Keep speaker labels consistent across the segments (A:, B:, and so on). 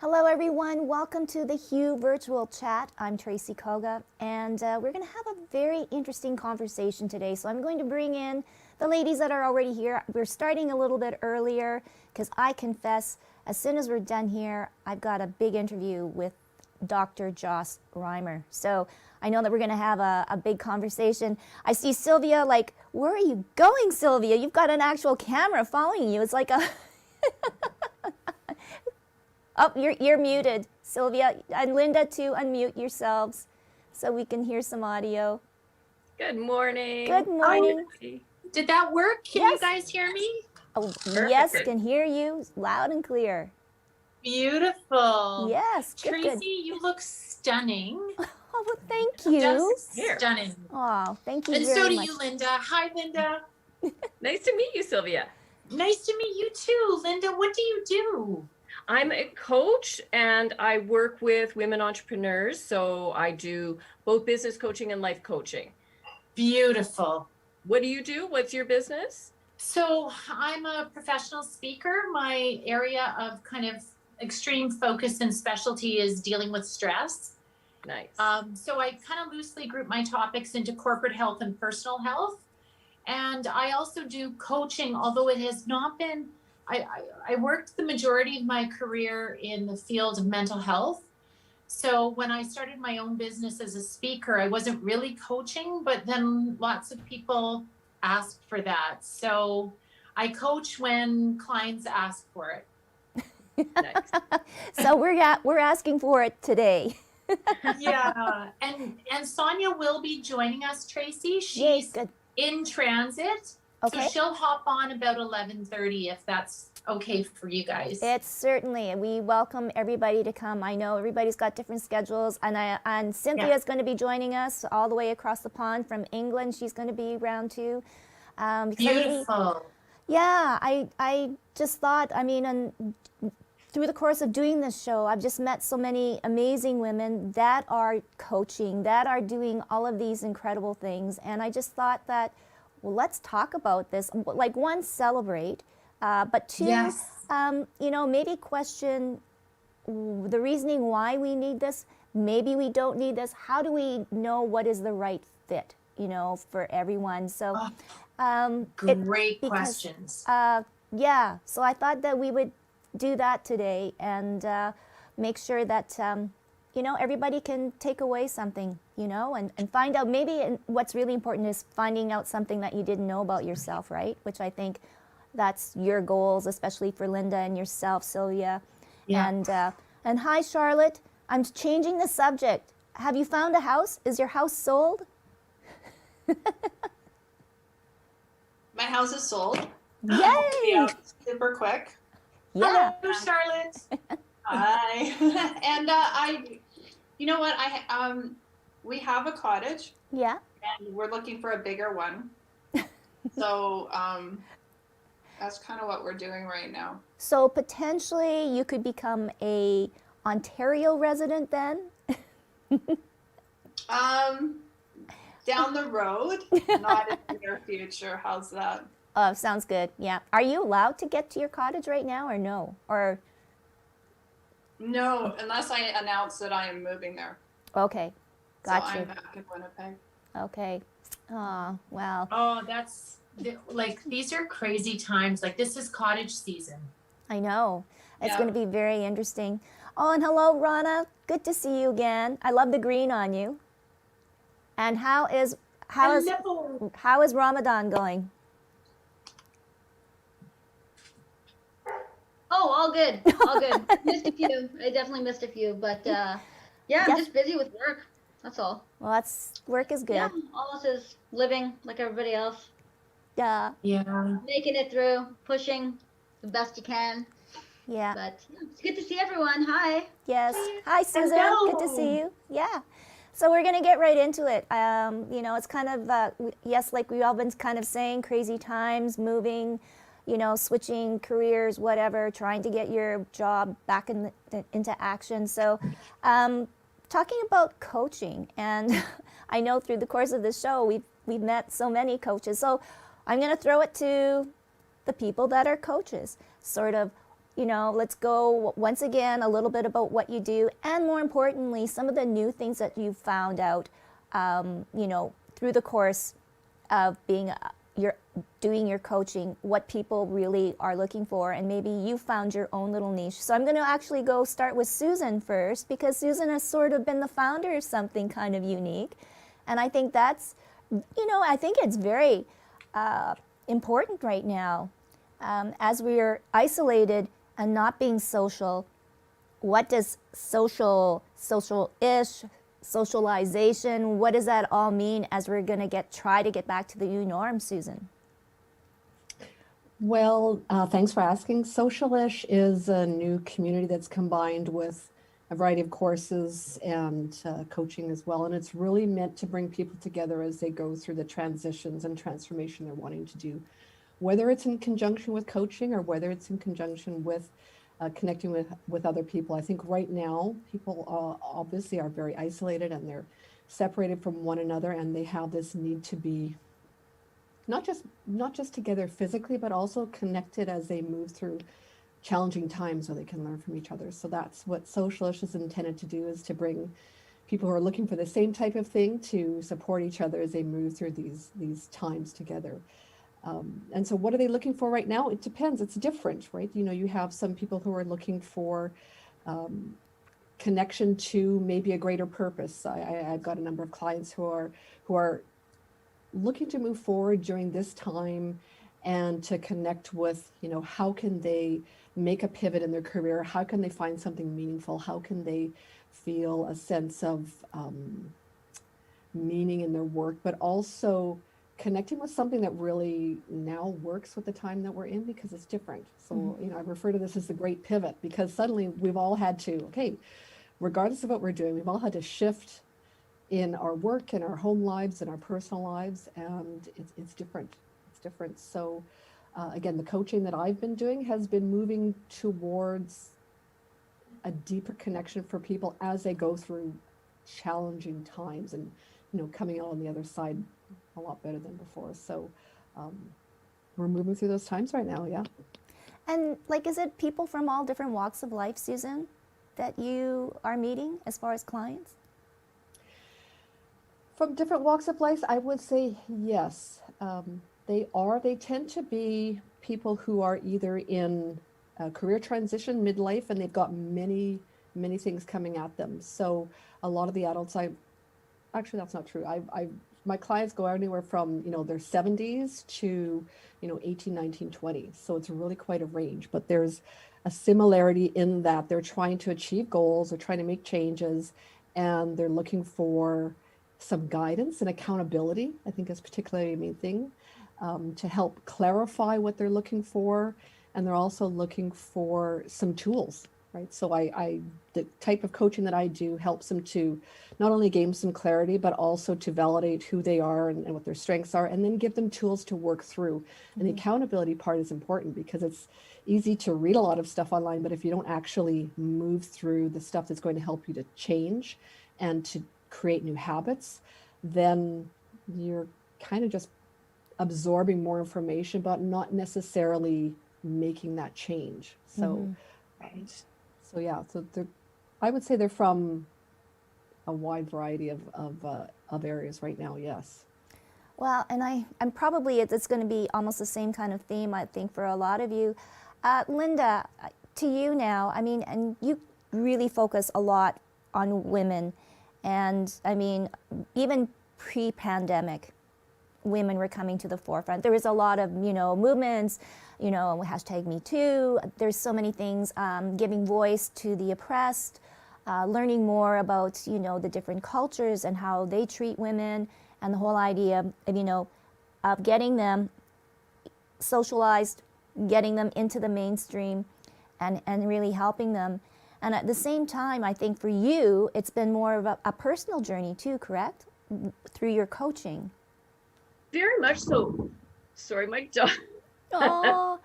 A: Hello everyone, welcome to the Hue Virtual Chat. I'm Tracy Koga and we're going to have a very interesting conversation today. So I'm going to bring in the ladies that are already here. We're starting a little bit earlier because I confess, as soon as we're done here, I've got a big interview with Dr. Joss Reimer. So I know that we're going to have a big conversation. I see Sylvia like, where are you going, Sylvia? You've got an actual camera following you. It's like a... Oh, you're muted, Sylvia. And Linda, too, unmute yourselves so we can hear some audio.
B: Good morning.
A: Good morning.
C: Did that work? Can
A: Yes.
C: you guys hear me?
A: Oh, yes, can hear you loud and clear.
C: Beautiful.
A: Yes,
C: Tracy,
A: good.
C: you look stunning.
A: Oh, well, thank you.
C: Just stunning.
A: Oh, thank you
C: And
A: very
C: so do
A: much.
C: you, Linda. Hi, Linda.
B: Nice to meet you, Sylvia.
C: Nice to meet you too. Linda, what do you do?
B: I'm a coach and I work with women entrepreneurs. So I do both business coaching and life coaching.
C: Beautiful.
B: What do you do? What's your business?
C: So I'm a professional speaker. My area of kind of extreme focus and specialty is dealing with stress.
B: Nice.
C: So I kind of loosely group my topics into corporate health and personal health. And I also do coaching, although it has not been, I worked the majority of my career in the field of mental health. So when I started my own business as a speaker, I wasn't really coaching, but then lots of people asked for that. So I coach when clients ask for it.
B: Nice.
A: So we're asking for it today.
C: Yeah. And Sonia will be joining us, Tracy.
A: Yay,
C: She's
A: good.
C: in transit.
A: Okay.
C: So she'll hop on about 11:30 if that's okay for you guys.
A: It's certainly, we welcome everybody to come. I know everybody's got different schedules, and Cynthia's going to be joining us all the way across the pond from England. She's going to be around too.
C: Beautiful.
A: Yeah, I just thought, I mean, and through the course of doing this show, I've just met so many amazing women that are coaching, that are doing all of these incredible things, and I just thought that, well, let's talk about this. Like, one, celebrate, but two,
C: Yes.
A: you know, maybe question the reasoning why we need this. Maybe we don't need this. How do we know what is the right fit, you know, for everyone? So,
C: Great questions.
A: yeah, so I thought that we would do that today and make sure that, you know, everybody can take away something, you know, and find out maybe what's really important is finding out something that you didn't know about yourself, right? Which I think that's your goals, especially for Linda and yourself, Sylvia.
C: Yeah.
A: And hi, Charlotte. I'm changing the subject. Have you found a house? Is your house sold?
D: My house is sold.
A: Yay!
D: Yeah, super quick.
A: Yeah.
C: Hello, Charlotte.
D: Hi. And you know what? We have a cottage
A: Yeah.
D: and we're looking for a bigger one. So that's kind of what we're doing right now.
A: So potentially you could become a Ontario resident then?
D: Down the road, not in the near future. How's that?
A: Sounds good. Yeah. Are you allowed to get to your cottage right now or no? Or
D: No, unless I announce that I am moving there.
A: okay.
D: So
A: Gotcha.
D: I'm back in Winnipeg.
A: Okay. Oh, well.
C: Oh, that's like, these are crazy times. Like, this is cottage season.
A: I know. It's
D: Yeah.
A: going to be very interesting. Oh, and hello, Rana. Good to see you again. I love the green on you. And how is Ramadan going?
E: Oh, all good, all good. Missed a few. I definitely missed a few, but yeah, I'm
A: Yes.
E: just busy with work. That's all.
A: Well, work is good.
E: Yeah, almost as living like everybody else,
A: Yeah.
C: Yeah.
E: making it through, pushing the best you can.
A: Yeah.
E: But yeah, it's good to see everyone. Hi.
A: Yes. Hi, Susan. Good to see you. Yeah. So we're going to get right into it. You know, it's kind of, yes, like we've all been kind of saying, crazy times, moving, you know, switching careers, whatever, trying to get your job back into action. So talking about coaching, and I know through the course of this show, we've met so many coaches. So I'm going to throw it to the people that are coaches, sort of let's go once again a little bit about what you do, and more importantly, some of the new things that you've found out, through the course of doing your coaching, what people really are looking for, and maybe you found your own little niche. So I'm going to actually go start with Susan first, because Susan has sort of been the founder of something kind of unique, and I think that's, I think it's very important right now, as we're isolated and not being social. What does social-ish, socialization, what does that all mean as we're going to try to get back to the new norm, Susan?
F: Well, thanks for asking. Socialish is a new community that's combined with a variety of courses and coaching as well. And it's really meant to bring people together as they go through the transitions and transformation they're wanting to do, whether it's in conjunction with coaching or whether it's in conjunction with connecting with other people. I think right now people obviously are very isolated and they're separated from one another, and they have this need to be not just together physically, but also connected as they move through challenging times so they can learn from each other. So that's what Socialish is intended to do, is to bring people who are looking for the same type of thing to support each other as they move through these times together. And so what are they looking for right now? It depends. It's different, right? You have some people who are looking for connection to maybe a greater purpose. I've got a number of clients who are looking to move forward during this time and to connect with, how can they make a pivot in their career? How can they find something meaningful? How can they feel a sense of meaning in their work, but also connecting with something that really now works with the time that we're in, because it's different. So, I refer to this as the great pivot, because suddenly we've all had to, regardless of what we're doing, we've all had to shift in our work, in our home lives, in our personal lives, and it's different. It's different. So again, the coaching that I've been doing has been moving towards a deeper connection for people as they go through challenging times, and coming out on the other side a lot better than before. So we're moving through those times right now. Yeah.
A: And is it people from all different walks of life, Susan, that you are meeting as far as clients?
F: From different walks of life, I would say yes. They tend to be people who are either in a career transition, midlife, and they've got many things coming at them. So a lot of the adults, actually that's not true. My clients go anywhere from their 70s to 18, 19, 20. So it's really quite a range. But there's a similarity in that they're trying to achieve goals, they're trying to make changes, and they're looking for some guidance and accountability. I think is particularly a main thing, to help clarify what they're looking for. And they're also looking for some tools, right? So the type of coaching that I do helps them to not only gain some clarity, but also to validate who they are and what their strengths are, and then give them tools to work through. And the accountability part is important, because it's easy to read a lot of stuff online, but if you don't actually move through the stuff that's going to help you to change and to create new habits, then you're kind of just absorbing more information, but not necessarily making that change. So, so I would say they're from a wide variety of areas right now. Yes.
A: Well, and I'm probably, it's going to be almost the same kind of theme, I think, for a lot of you. Linda, to you now, and you really focus a lot on women. And even pre-pandemic, women were coming to the forefront. There was a lot of, movements, hashtag Me Too. There's so many things, giving voice to the oppressed, learning more about, the different cultures and how they treat women, and the whole idea of, of getting them socialized, getting them into the mainstream, and really helping them. And at the same time, I think for you, it's been more of a personal journey too, correct? Through your coaching.
B: Very much so. Sorry, my dog.
A: Oh,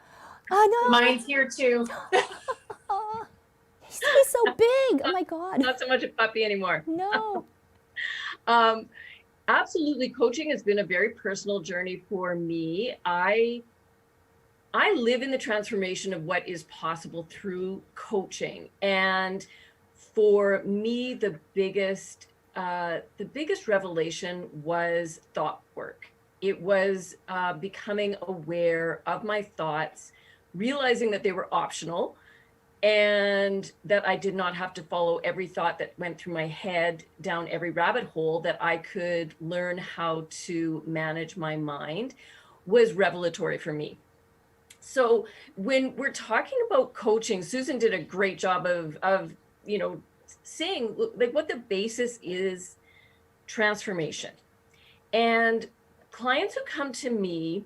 A: I know.
C: Mine's here too.
A: Oh, he's so big. Oh my God.
B: Not so much a puppy anymore.
A: No.
B: Absolutely. Coaching has been a very personal journey for me. I live in the transformation of what is possible through coaching. And for me, the biggest revelation was thought work. It was becoming aware of my thoughts, realizing that they were optional, and that I did not have to follow every thought that went through my head down every rabbit hole, that I could learn how to manage my mind, was revelatory for me. So when we're talking about coaching, Susan did a great job of saying like what the basis is: transformation. And clients who come to me,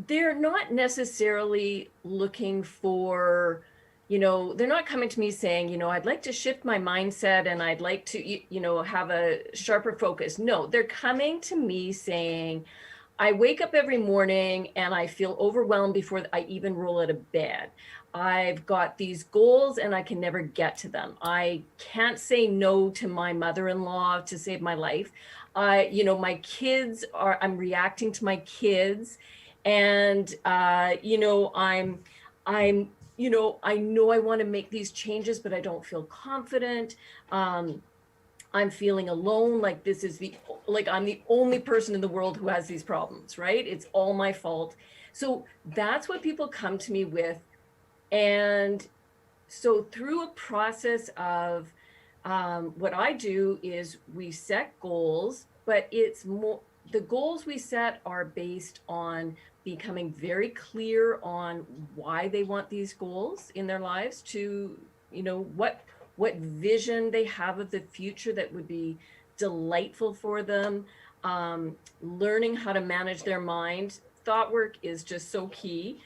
B: they're not necessarily looking for, they're not coming to me saying, I'd like to shift my mindset and I'd like to, have a sharper focus. No, they're coming to me saying, I wake up every morning and I feel overwhelmed before I even roll out of bed. I've got these goals and I can never get to them. I can't say no to my mother-in-law to save my life. My kids I'm reacting to my kids, and I know I want to make these changes, but I don't feel confident. I'm feeling alone, like I'm the only person in the world who has these problems, right? It's all my fault. So that's what people come to me with. And so through a process of what I do is we set goals, but it's more, the goals we set are based on becoming very clear on why they want these goals in their lives, to, what vision they have of the future that would be delightful for them, learning how to manage their mind. Thought work is just so key.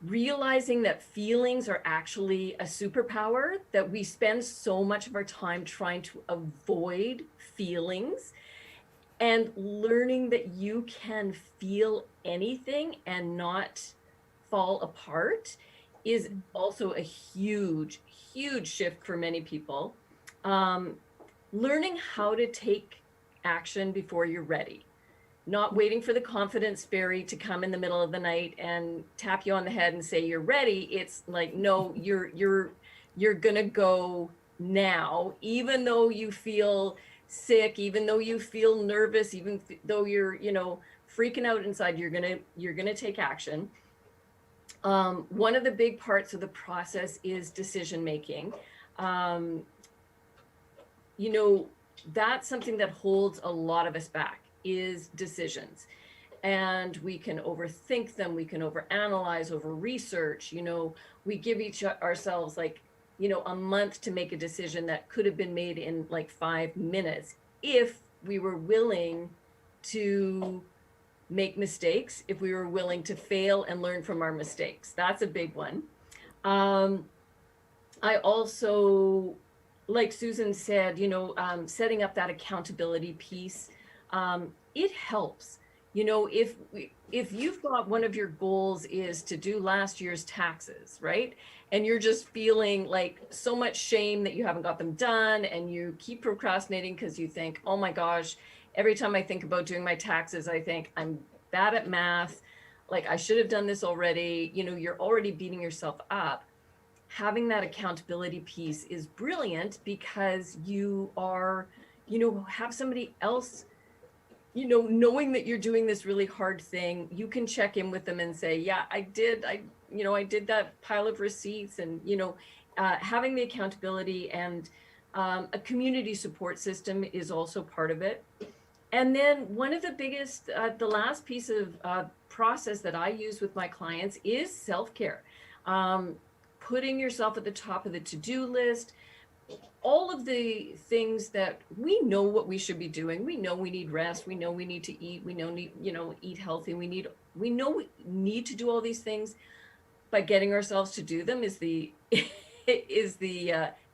B: Realizing that feelings are actually a superpower, that we spend so much of our time trying to avoid feelings, and learning that you can feel anything and not fall apart is also a huge, huge shift for many people. Learning how to take action before you're ready. Not waiting for the confidence fairy to come in the middle of the night and tap you on the head and say you're ready. It's like, no, you're gonna go now, even though you feel sick, even though you feel nervous, even though you're, freaking out inside, you're gonna take action. One of the big parts of the process is decision making. That's something that holds a lot of us back, is decisions. And we can overthink them, we can overanalyze, over research. We give ourselves like, a month to make a decision that could have been made in like 5 minutes, if we were willing to make mistakes, if we were willing to fail and learn from our mistakes. That's a big one. I also, like Susan said, setting up that accountability piece, it helps. If you've got one of your goals is to do last year's taxes, right? And you're just feeling like so much shame that you haven't got them done, and you keep procrastinating because you think, oh my gosh, every time I think about doing my taxes, I think I'm bad at math. Like I should have done this already. You're already beating yourself up. Having that accountability piece is brilliant, because you are, have somebody else, knowing that you're doing this really hard thing. You can check in with them and say, yeah, I did that pile of receipts. And, having the accountability and a community support system is also part of it. And then one of the biggest, the last piece of process that I use with my clients is self-care. Putting yourself at the top of the to-do list, all of the things that we know what we should be doing. We know we need rest. We know we need to eat. We know eat healthy. We know we need to do all these things, but getting ourselves to do them is the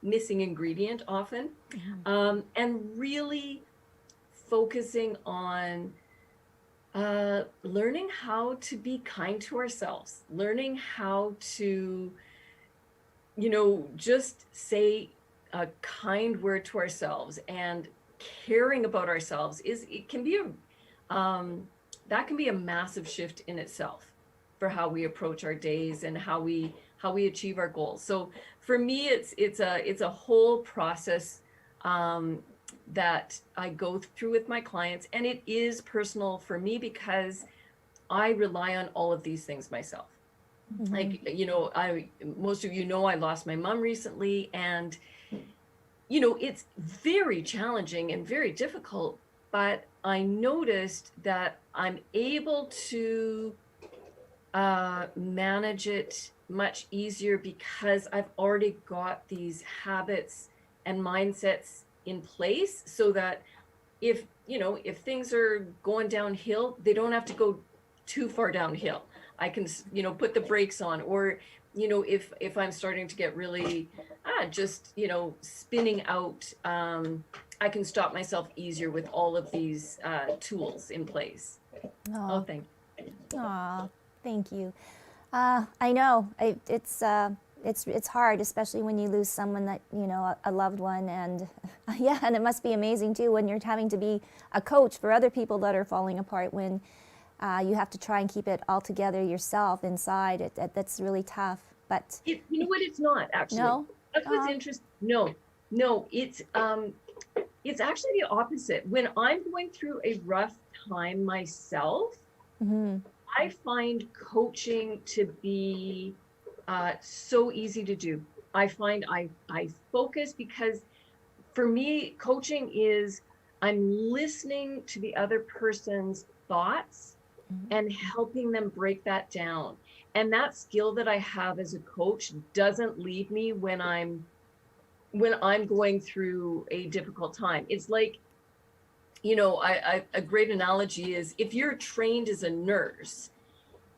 B: missing ingredient often. And really focusing on learning how to be kind to ourselves, learning how to, just say a kind word to ourselves, and caring about ourselves it can be that can be a massive shift in itself for how we approach our days and how we achieve our goals. So for me, it's a whole process that I go through with my clients, and it is personal for me because I rely on all of these things myself. Like, you know, most of you know, I lost my mom recently, and, you know, it's very challenging and very difficult, but I noticed that I'm able to manage it much easier because I've already got these habits and mindsets in place, so that if, you know, if things are going downhill, they don't have to go too far downhill. I can, you know, put the brakes on, or, you know, if I'm starting to get really just, you know, spinning out, I can stop myself easier with all of these tools in place. Oh, thank you.
A: Aw, thank you. I know it's hard, especially when you lose someone that, you know, a loved one, and yeah, and it must be amazing too when you're having to be a coach for other people that are falling apart, when you have to try and keep it all together yourself inside. That's really tough. But
B: You know what? It's not actually.
A: No?
B: That's what's interesting. No, it's actually the opposite. When I'm going through a rough time myself, I find coaching to be so easy to do. I find I focus, because for me, coaching is I'm listening to the other person's thoughts and helping them break that down. And that skill that I have as a coach doesn't leave me when I'm going through a difficult time. It's like, you know, a great analogy is, if you're trained as a nurse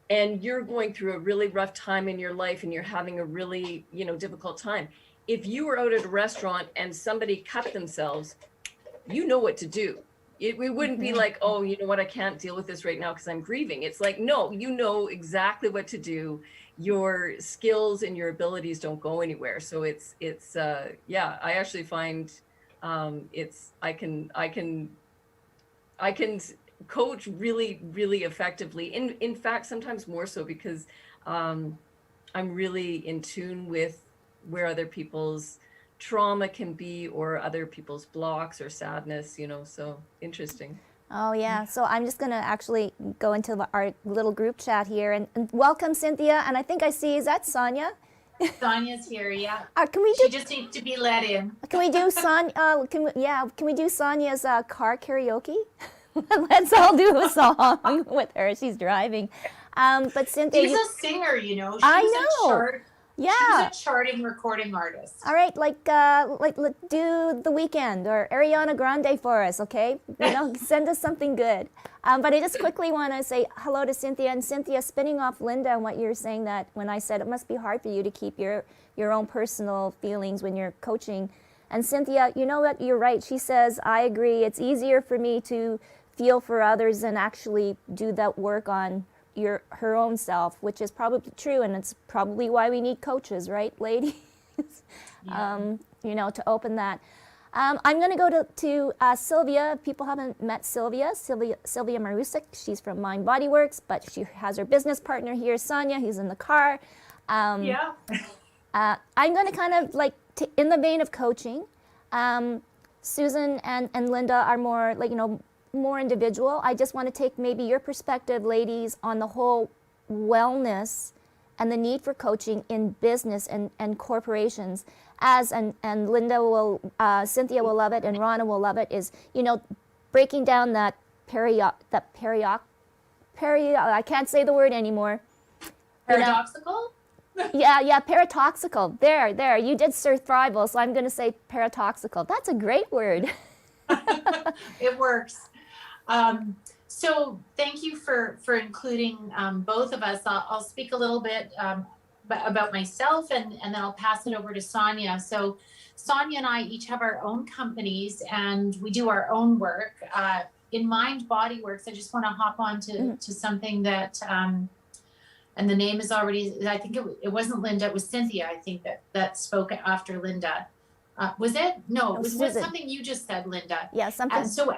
B: and you're going through a really rough time in your life and you're having a really, you know, difficult time, if you were out at a restaurant and somebody cut themselves, you know what to do. It wouldn't be like, oh, you know what, I can't deal with this right now because I'm grieving. It's like, no, you know exactly what to do. Your skills and your abilities don't go anywhere. So it's yeah, I actually find I can coach really, really effectively. In fact, sometimes more so, because I'm really in tune with where other people's trauma can be, or other people's blocks or sadness, you know, so interesting.
A: oh yeah, so I'm just gonna actually go into our little group chat here and welcome Cynthia. And I think I see, is that Sonia?
C: Sonia's here, yeah.
A: Can we
C: She
A: do
C: just needs to be let in.
A: can we do can we do Sonia's car karaoke? Let's all do a song with her. She's driving. But Cynthia,
C: She's a singer, you know. She
A: I
C: was
A: know. Yeah.
C: She was a charting recording artist.
A: All right, like do The Weeknd or Ariana Grande for us, okay? You know, send us something good. But I just quickly want to say hello to Cynthia. And Cynthia, spinning off Linda and what you're saying, that when I said it must be hard for you to keep your own personal feelings when you're coaching. And Cynthia, you know what? You're right. She says, I agree. It's easier for me to feel for others than actually do that work on her own self, which is probably true, and it's probably why we need coaches, right, ladies?
C: Yeah.
A: You know, to open that. I'm going to go to Sylvia. If people haven't met Sylvia Marusyk. She's from Mind Body Works, but she has her business partner here, Sonia, who's in the car.
C: Yeah.
A: I'm going to kind of like, in the vein of coaching, Susan and Linda are more like, you know, more individual. I just want to take maybe your perspective, ladies, on the whole wellness and the need for coaching in business and corporations. And Linda will, Cynthia will love it, and Rana will love it, is, you know, breaking down that I can't say the word anymore.
C: Paradoxical?
A: Yeah, paradoxical. There, you did survival, so I'm going to say paradoxical. That's a great word.
C: It works. So thank you for including both of us. I'll speak a little bit about myself, and then I'll pass it over to Sonia. So Sonia and I each have our own companies, and we do our own work. In Mind Body Works, I just want to hop on to something that, and the name is already, I think it wasn't Linda, it was Cynthia, I think that spoke after Linda. Was it? No, it was
A: Susan.
C: something you just said, Linda.
A: Yeah, something.
C: So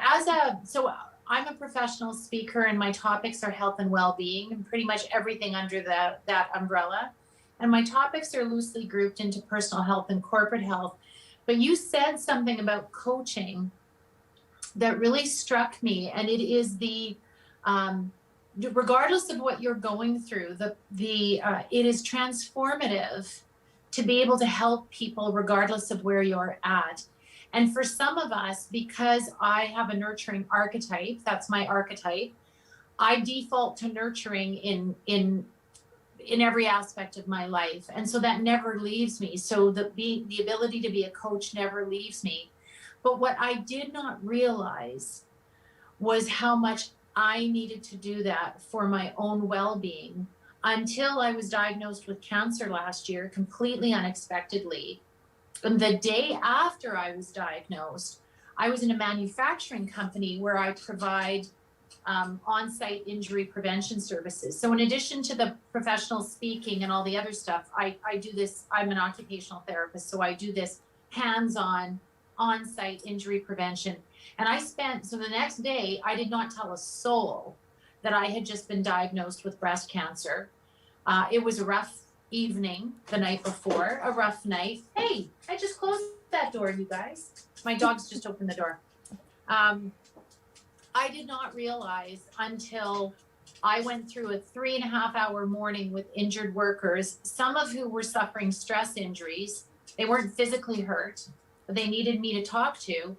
C: I'm a professional speaker and my topics are health and well-being and pretty much everything under that umbrella. And my topics are loosely grouped into personal health and corporate health. But you said something about coaching that really struck me, and it is regardless of what you're going through, it is transformative to be able to help people regardless of where you're at. And for some of us, because I have a nurturing archetype, that's my archetype, I default to nurturing in every aspect of my life. And so that never leaves me. So the ability to be a coach never leaves me. But what I did not realize was how much I needed to do that for my own well-being until I was diagnosed with cancer last year, completely unexpectedly. And the day after I was diagnosed, I was in a manufacturing company where I provide on-site injury prevention services. So in addition to the professional speaking and all the other stuff, I do this, I'm an occupational therapist, so I do this hands-on, on-site injury prevention. And so the next day, I did not tell a soul that I had just been diagnosed with breast cancer. It was a rough evening the night before, a rough night. Hey, I just closed that door, you guys. My dogs just opened the door. I did not realize until I went through a 3.5-hour morning with injured workers, some of who were suffering stress injuries. They weren't physically hurt, but they needed me to talk to.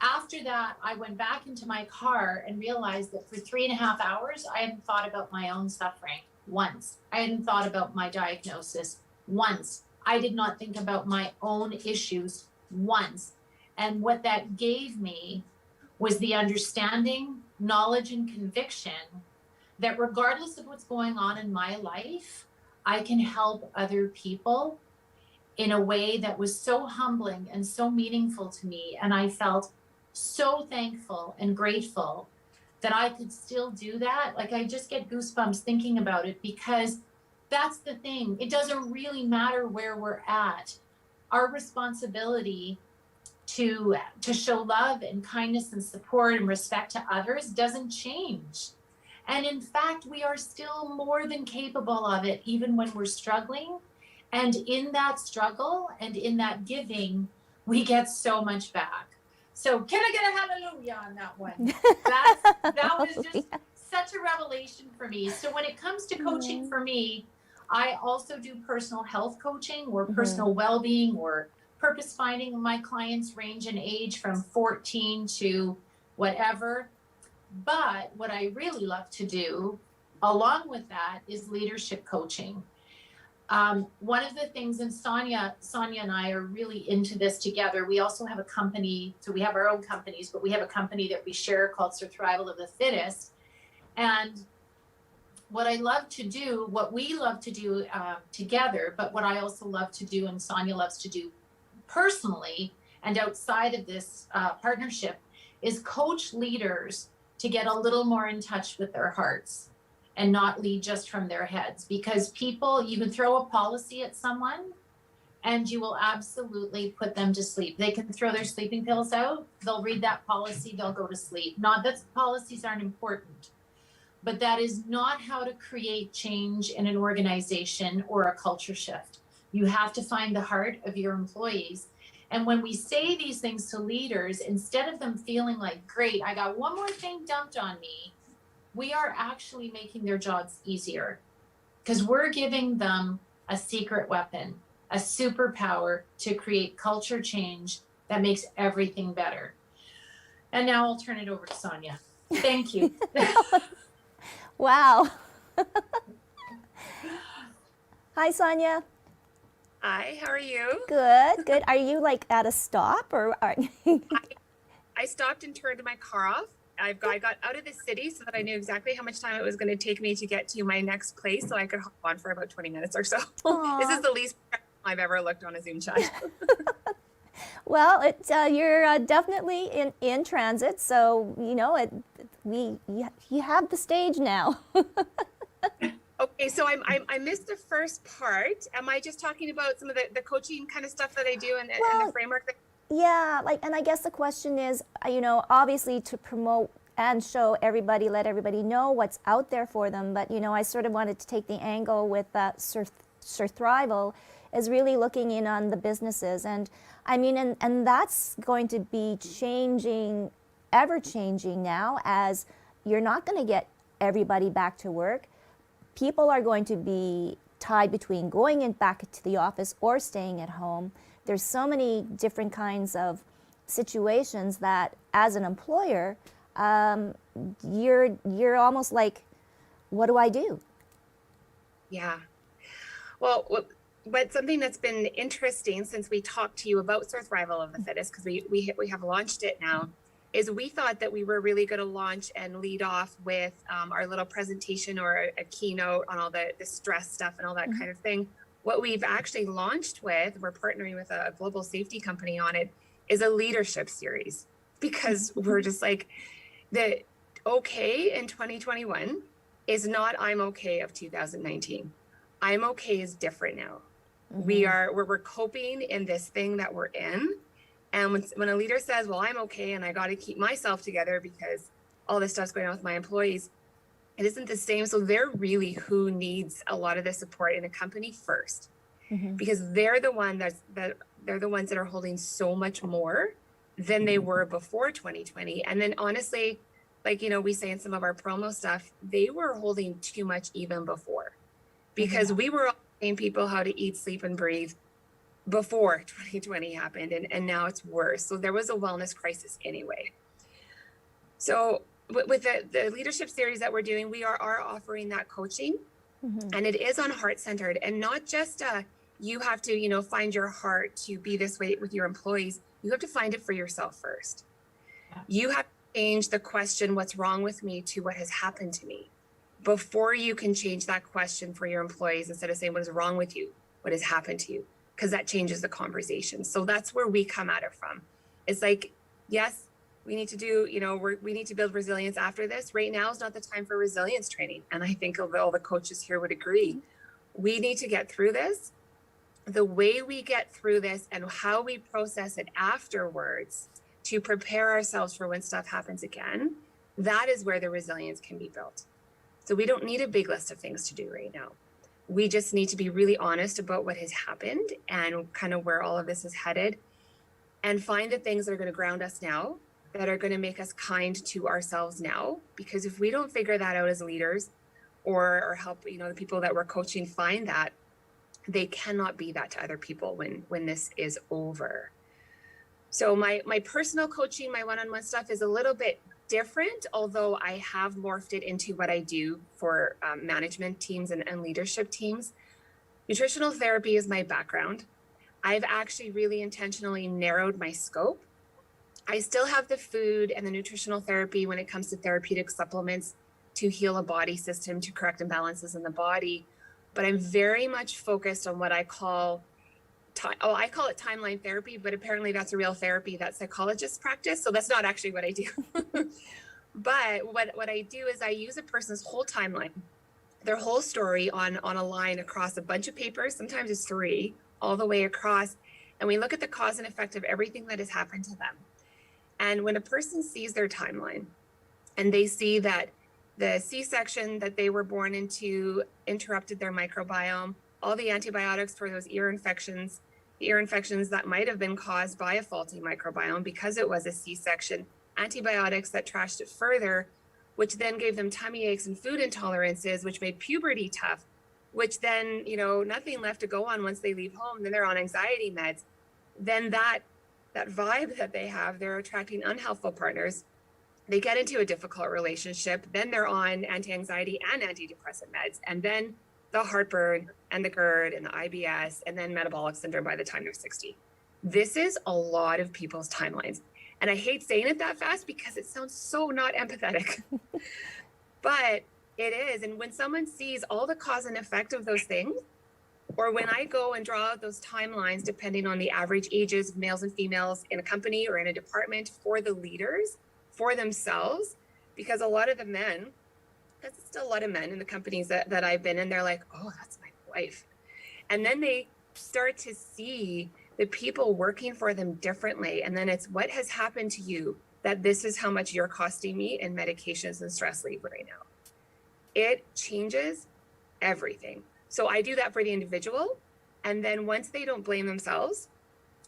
C: After that, I went back into my car and realized that for 3.5 hours, I hadn't thought about my own suffering once. I hadn't thought about my diagnosis once. I did not think about my own issues once. And what that gave me was the understanding, knowledge, and conviction that regardless of what's going on in my life, I can help other people in a way that was so humbling and so meaningful to me. And I felt so thankful and grateful that I could still do that. Like, I just get goosebumps thinking about it, because that's the thing. It doesn't really matter where we're at. Our responsibility to show love and kindness and support and respect to others doesn't change. And in fact, we are still more than capable of it, even when we're struggling. And in that struggle and in that giving, we get so much back. So can I get a hallelujah on that one? That was just such a revelation for me. So when it comes to coaching for me, I also do personal health coaching or personal well-being or purpose finding. My clients range in age from 14 to whatever. But what I really love to do along with that is leadership coaching. One of the things, and Sonia and I are really into this together. We also have a company, so we have our own companies, but we have a company that we share called Survival of the Fittest. And what I love to do, what we love to do together, but what I also love to do and Sonia loves to do personally and outside of this partnership is coach leaders to get a little more in touch with their hearts and not lead just from their heads. Because people, you can throw a policy at someone and you will absolutely put them to sleep. They can throw their sleeping pills out, they'll read that policy, they'll go to sleep. Not that policies aren't important, but that is not how to create change in an organization or a culture shift. You have to find the heart of your employees. And when we say these things to leaders, instead of them feeling like, great, I got one more thing dumped on me, we are actually making their jobs easier, because we're giving them a secret weapon, a superpower to create culture change that makes everything better. And now I'll turn it over to Sonia. Thank you.
A: Wow. Hi, Sonia.
G: Hi, how are you?
A: Good, good. Are you like at a stop or are
G: I stopped and turned my car off. I got out of the city so that I knew exactly how much time it was going to take me to get to my next place, so I could hop on for about 20 minutes or so. This is the least I've ever looked on a Zoom chat.
A: Well, you're definitely in transit, so you know you have the stage now.
G: Okay, so I missed the first part. Am I just talking about some of the coaching kind of stuff that I do and the framework?
A: Yeah, and I guess the question is, obviously to promote and show everybody, let everybody know what's out there for them. But, I sort of wanted to take the angle with Surthrival is really looking in on the businesses. And I mean, and that's going to be changing, ever changing now, as you're not going to get everybody back to work. People are going to be tied between going in back to the office or staying at home. There's so many different kinds of situations that as an employer, you're almost like, what do I do?
G: Yeah. Well, but something that's been interesting since we talked to you about Surthrival of the Fittest, because we have launched it now, is we thought that we were really going to launch and lead off with our little presentation or a keynote on all the stress stuff and all that kind of thing. What we've actually launched with, we're partnering with a global safety company on it, is a leadership series, because we're just like, the okay in 2021 is not I'm okay of 2019. I'm okay is different now. We're coping in this thing that we're in. And when a leader says, well, I'm okay and I got to keep myself together because all this stuff's going on with my employees, it isn't the same. So they're really who needs a lot of the support in a company first, because they're the ones that are holding so much more than they were before 2020. And then honestly, like, we say in some of our promo stuff, they were holding too much even before, because we were all teaching people how to eat, sleep, and breathe before 2020 happened, and now it's worse. So there was a wellness crisis anyway. So with the leadership series that we're doing, we are offering that coaching, and it is on heart-centered, and not just you have to find your heart to be this way with your employees. You have to find it for yourself first. You have to change the question, what's wrong with me, to what has happened to me, before you can change that question for your employees, instead of saying what is wrong with you, what has happened to you, because that changes the conversation. So that's where we come at it from. It's like, yes, we need to do, we need to build resilience after this. Right now is not the time for resilience training. And I think all the coaches here would agree. We need to get through this. The way we get through this and how we process it afterwards to prepare ourselves for when stuff happens again, that is where the resilience can be built. So we don't need a big list of things to do right now. We just need to be really honest about what has happened and kind of where all of this is headed, and find the things that are going to ground us now, that are going to make us kind to ourselves now. Because if we don't figure that out as leaders, or help, the people that we're coaching find that, they cannot be that to other people when this is over. So my personal coaching, my one-on-one stuff is a little bit different, although I have morphed it into what I do for management teams and leadership teams. Nutritional therapy is my background. I've actually really intentionally narrowed my scope. I still have the food and the nutritional therapy when it comes to therapeutic supplements to heal a body system, to correct imbalances in the body, but I'm very much focused on what I call I call it timeline therapy, but apparently that's a real therapy that psychologists practice. So that's not actually what I do. But what I do is I use a person's whole timeline, their whole story on a line across a bunch of papers, sometimes it's 3, all the way across. And we look at the cause and effect of everything that has happened to them. And when a person sees their timeline and they see that the C-section that they were born into interrupted their microbiome, all the antibiotics for those ear infections, the ear infections that might have been caused by a faulty microbiome because it was a C-section, antibiotics that trashed it further, which then gave them tummy aches and food intolerances, which made puberty tough, which then, nothing left to go on once they leave home. Then they're on anxiety meds. Then that vibe that they have, they're attracting unhealthful partners. They get into a difficult relationship. Then they're on anti-anxiety and antidepressant meds. And then the heartburn and the GERD and the IBS and then metabolic syndrome by the time they're 60. This is a lot of people's timelines. And I hate saying it that fast because it sounds so not empathetic, but it is. And when someone sees all the cause and effect of those things, or when I go and draw out those timelines, depending on the average ages of males and females in a company or in a department for the leaders, for themselves, because a lot of the men, there's still a lot of men in the companies that I've been in, they're like, oh, that's my wife. And then they start to see the people working for them differently. And then it's what has happened to you that this is how much you're costing me in medications and stress leave right now. It changes everything. So I do that for the individual. And then once they don't blame themselves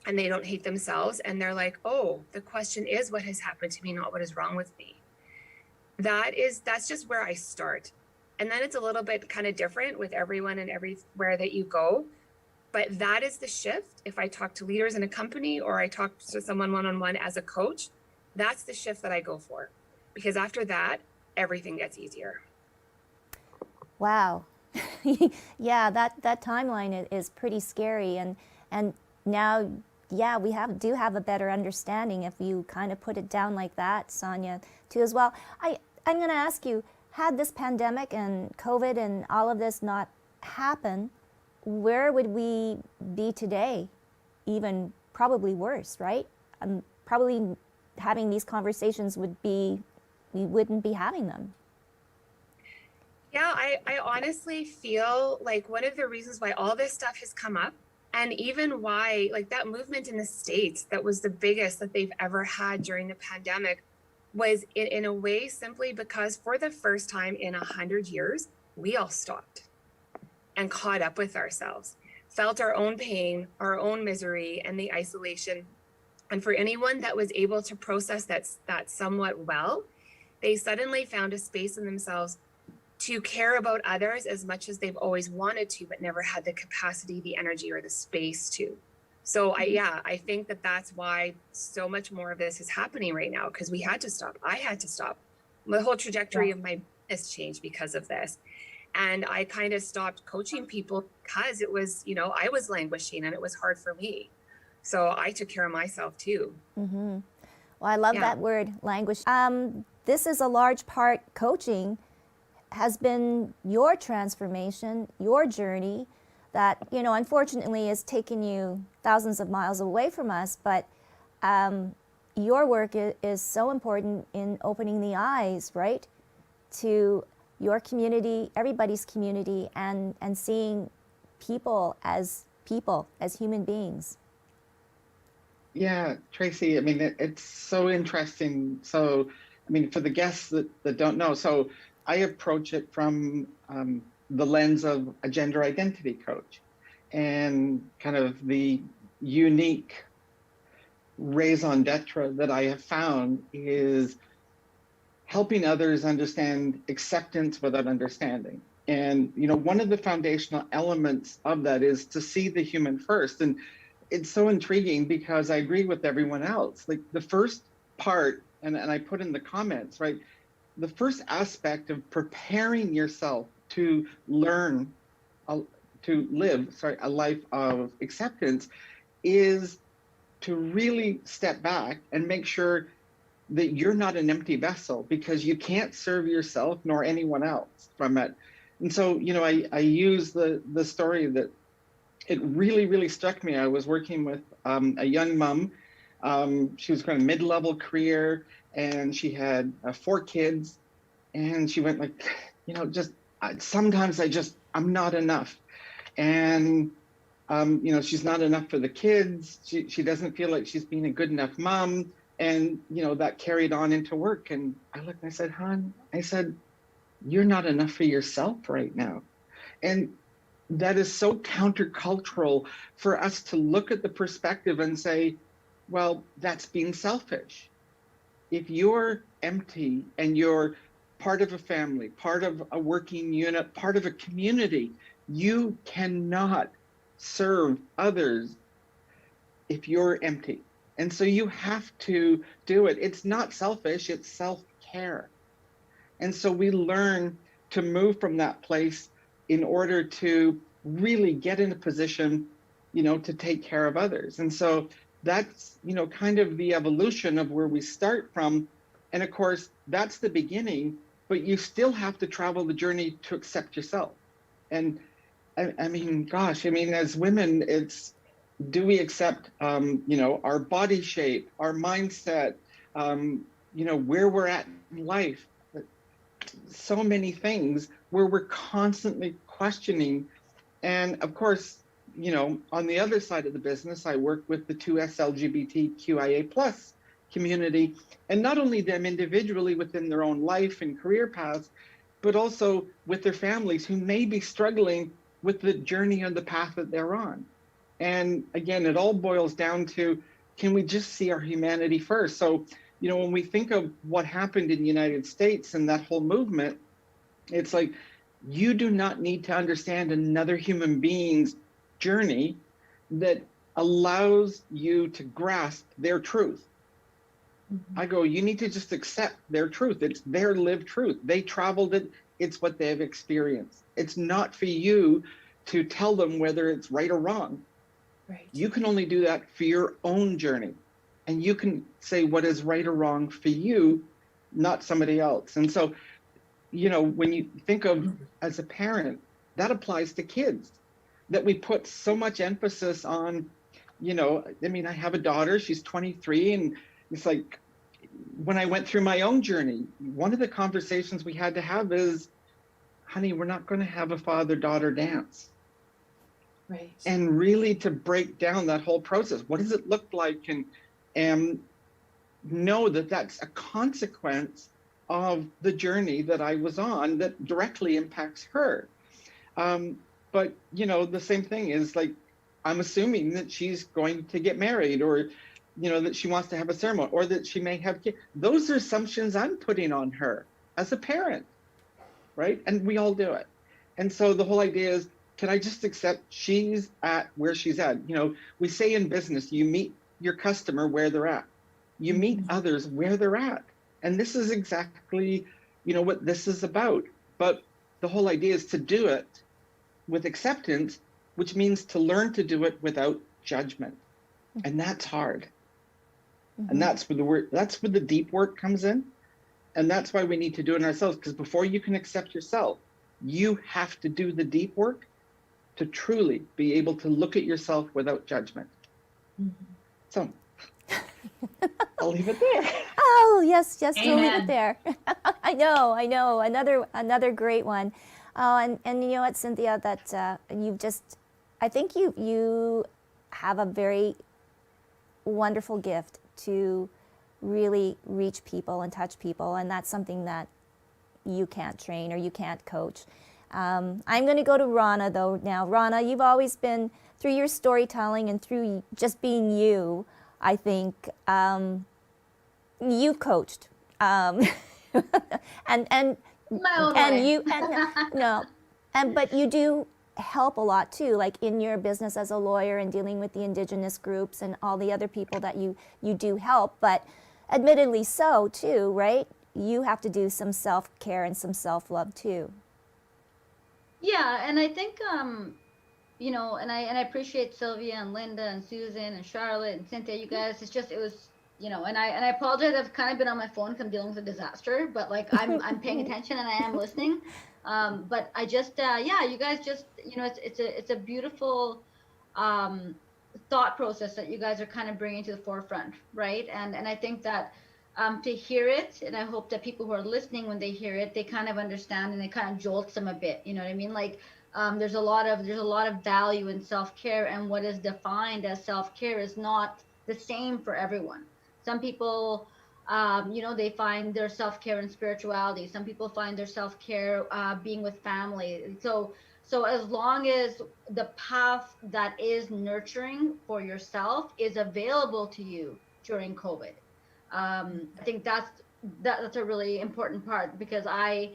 G: and they don't hate themselves and they're like, oh, the question is what has happened to me, not what is wrong with me. That's just where I start. And then it's a little bit kind of different with everyone and everywhere that you go. But that is the shift. If I talk to leaders in a company or I talk to someone one-on-one as a coach, that's the shift that I go for. Because after that, everything gets easier.
A: Wow. Yeah, that timeline is pretty scary, and now, yeah, we do have a better understanding if you kind of put it down like that, Sonia, too, as well. I'm going to ask you, had this pandemic and COVID and all of this not happen, where would we be today? Even probably worse, right? Probably having these conversations we wouldn't be having them.
G: Yeah, I honestly feel like one of the reasons why all this stuff has come up, and even why like that movement in the States that was the biggest that they've ever had during the pandemic, was in a way simply because for the first time in 100 years, we all stopped and caught up with ourselves, felt our own pain, our own misery, and the isolation. And for anyone that was able to process that somewhat well, they suddenly found a space in themselves to care about others as much as they've always wanted to, but never had the capacity, the energy, or the space to. So I think that's why so much more of this is happening right now, because we had to stop. I had to stop. The whole trajectory of my business changed because of this. And I kind of stopped coaching people because it was, I was languishing and it was hard for me. So I took care of myself too.
A: Mm-hmm. Well, I love that word, languish. This is a large part, coaching has been your transformation, your journey that, unfortunately has taken you thousands of miles away from us. But your work is so important in opening the eyes, right, to your community, everybody's community, and seeing people, as human beings.
H: Yeah, Tracy, I mean, it's so interesting. So, I mean, for the guests that don't know, so I approach it from the lens of a gender identity coach, and kind of the unique raison d'etre that I have found is helping others understand acceptance without understanding. And, one of the foundational elements of that is to see the human first. And it's so intriguing because I agree with everyone else. Like the first part, and I put in the comments, right? The first aspect of preparing yourself to learn, to live, a life of acceptance is to really step back and make sure that you're not an empty vessel, because you can't serve yourself nor anyone else from it. And so, I use the story that it really, really struck me. I was working with a young mom. She was kind of mid-level career, and she had 4 kids. And she went like, sometimes I'm not enough. And, she's not enough for the kids. She doesn't feel like she's being a good enough mom. And, that carried on into work. And I looked and I said, hon, you're not enough for yourself right now. And that is so countercultural for us to look at the perspective and say, well, that's being selfish. If you're empty and you're part of a family, part of a working unit, part of a community, you cannot serve others if you're empty. And so you have to do it. It's not selfish, it's self-care. And so we learn to move from that place in order to really get in a position, to take care of others. And so that's, kind of the evolution of where we start from. And of course, that's the beginning, but you still have to travel the journey to accept yourself. And I mean, gosh, as women, it's, do we accept, our body shape, our mindset, where we're at in life? So many things where we're constantly questioning. And of course, on the other side of the business, I work with the 2S LGBTQIA+ community, and not only them individually within their own life and career paths, but also with their families who may be struggling with the journey and the path that they're on. And again, it all boils down to, can we just see our humanity first? So, you know, when we think of what happened in the United States and that whole movement, it's like, you do not need to understand another human being's journey that allows you to grasp their truth. I go, you need to just accept their truth. It's their lived truth. They traveled it. It's what they've experienced. It's not for you to tell them whether it's right or wrong.
C: Right.
H: You can only do that for your own journey. And you can say what is right or wrong for you, not somebody else. And so, you know, when you think of as a parent, that applies to kids, that we put so much emphasis on, you know, I mean, I have a daughter, she's 23, and it's like, when I went through my own journey, one of the conversations we had to have is, honey, we're not going to have a father-daughter dance.
C: Right.
H: And really to break down that whole process. What does it look like? And know that that's a consequence of the journey that I was on that directly impacts her. But, you know, the same thing is like, I'm assuming that she's going to get married, or, you know, that she wants to have a ceremony, or that she may have kids. Those are assumptions I'm putting on her as a parent, right? And we all do it. And so the whole idea is, can I just accept she's at where she's at? You know, we say in business, you meet your customer where they're at. You meet others where they're at. And this is exactly, you know, what this is about. But the whole idea is to do it with acceptance, which means to learn to do it without judgment. And that's hard. And that's where the deep work comes in. And that's why we need to do it ourselves, because before you can accept yourself, you have to do the deep work to truly be able to look at yourself without judgment. So I'll leave it there.
A: Oh, yes, we'll leave
C: Amen.
A: it there. I know. Another great one. And you know what, Cynthia, that I think you have a very wonderful gift to really reach people and touch people, and that's something that you can't train or you can't coach. I'm going to go to Rana though now. Rana, you've always been, through your storytelling and through just being you, I think you've coached, and
E: My own way.
A: but you do help a lot too, like in your business as a lawyer and dealing with the indigenous groups and all the other people that you do help. But admittedly so too, right? You have to do some self-care and some self-love too.
E: Yeah, and I think you know, and I appreciate Sylvia and Linda and Susan and Charlotte and Cynthia, you guys. It was, you know, and I apologize. I've kind of been on my phone because I'm dealing with a disaster, but like I'm paying attention and I am listening. But I just yeah, you guys just, you know, it's a beautiful thought process that you guys are kind of bringing to the forefront, right? And I think that to hear it, and I hope that people who are listening, when they hear it, they kind of understand and it kind of jolts them a bit. You know what I mean? Like there's a lot of value in self-care, and what is defined as self-care is not the same for everyone. Some people, you know, they find their self-care in spirituality. Some people find their self-care being with family. So as long as the path that is nurturing for yourself is available to you during COVID, I think that's a really important part, because I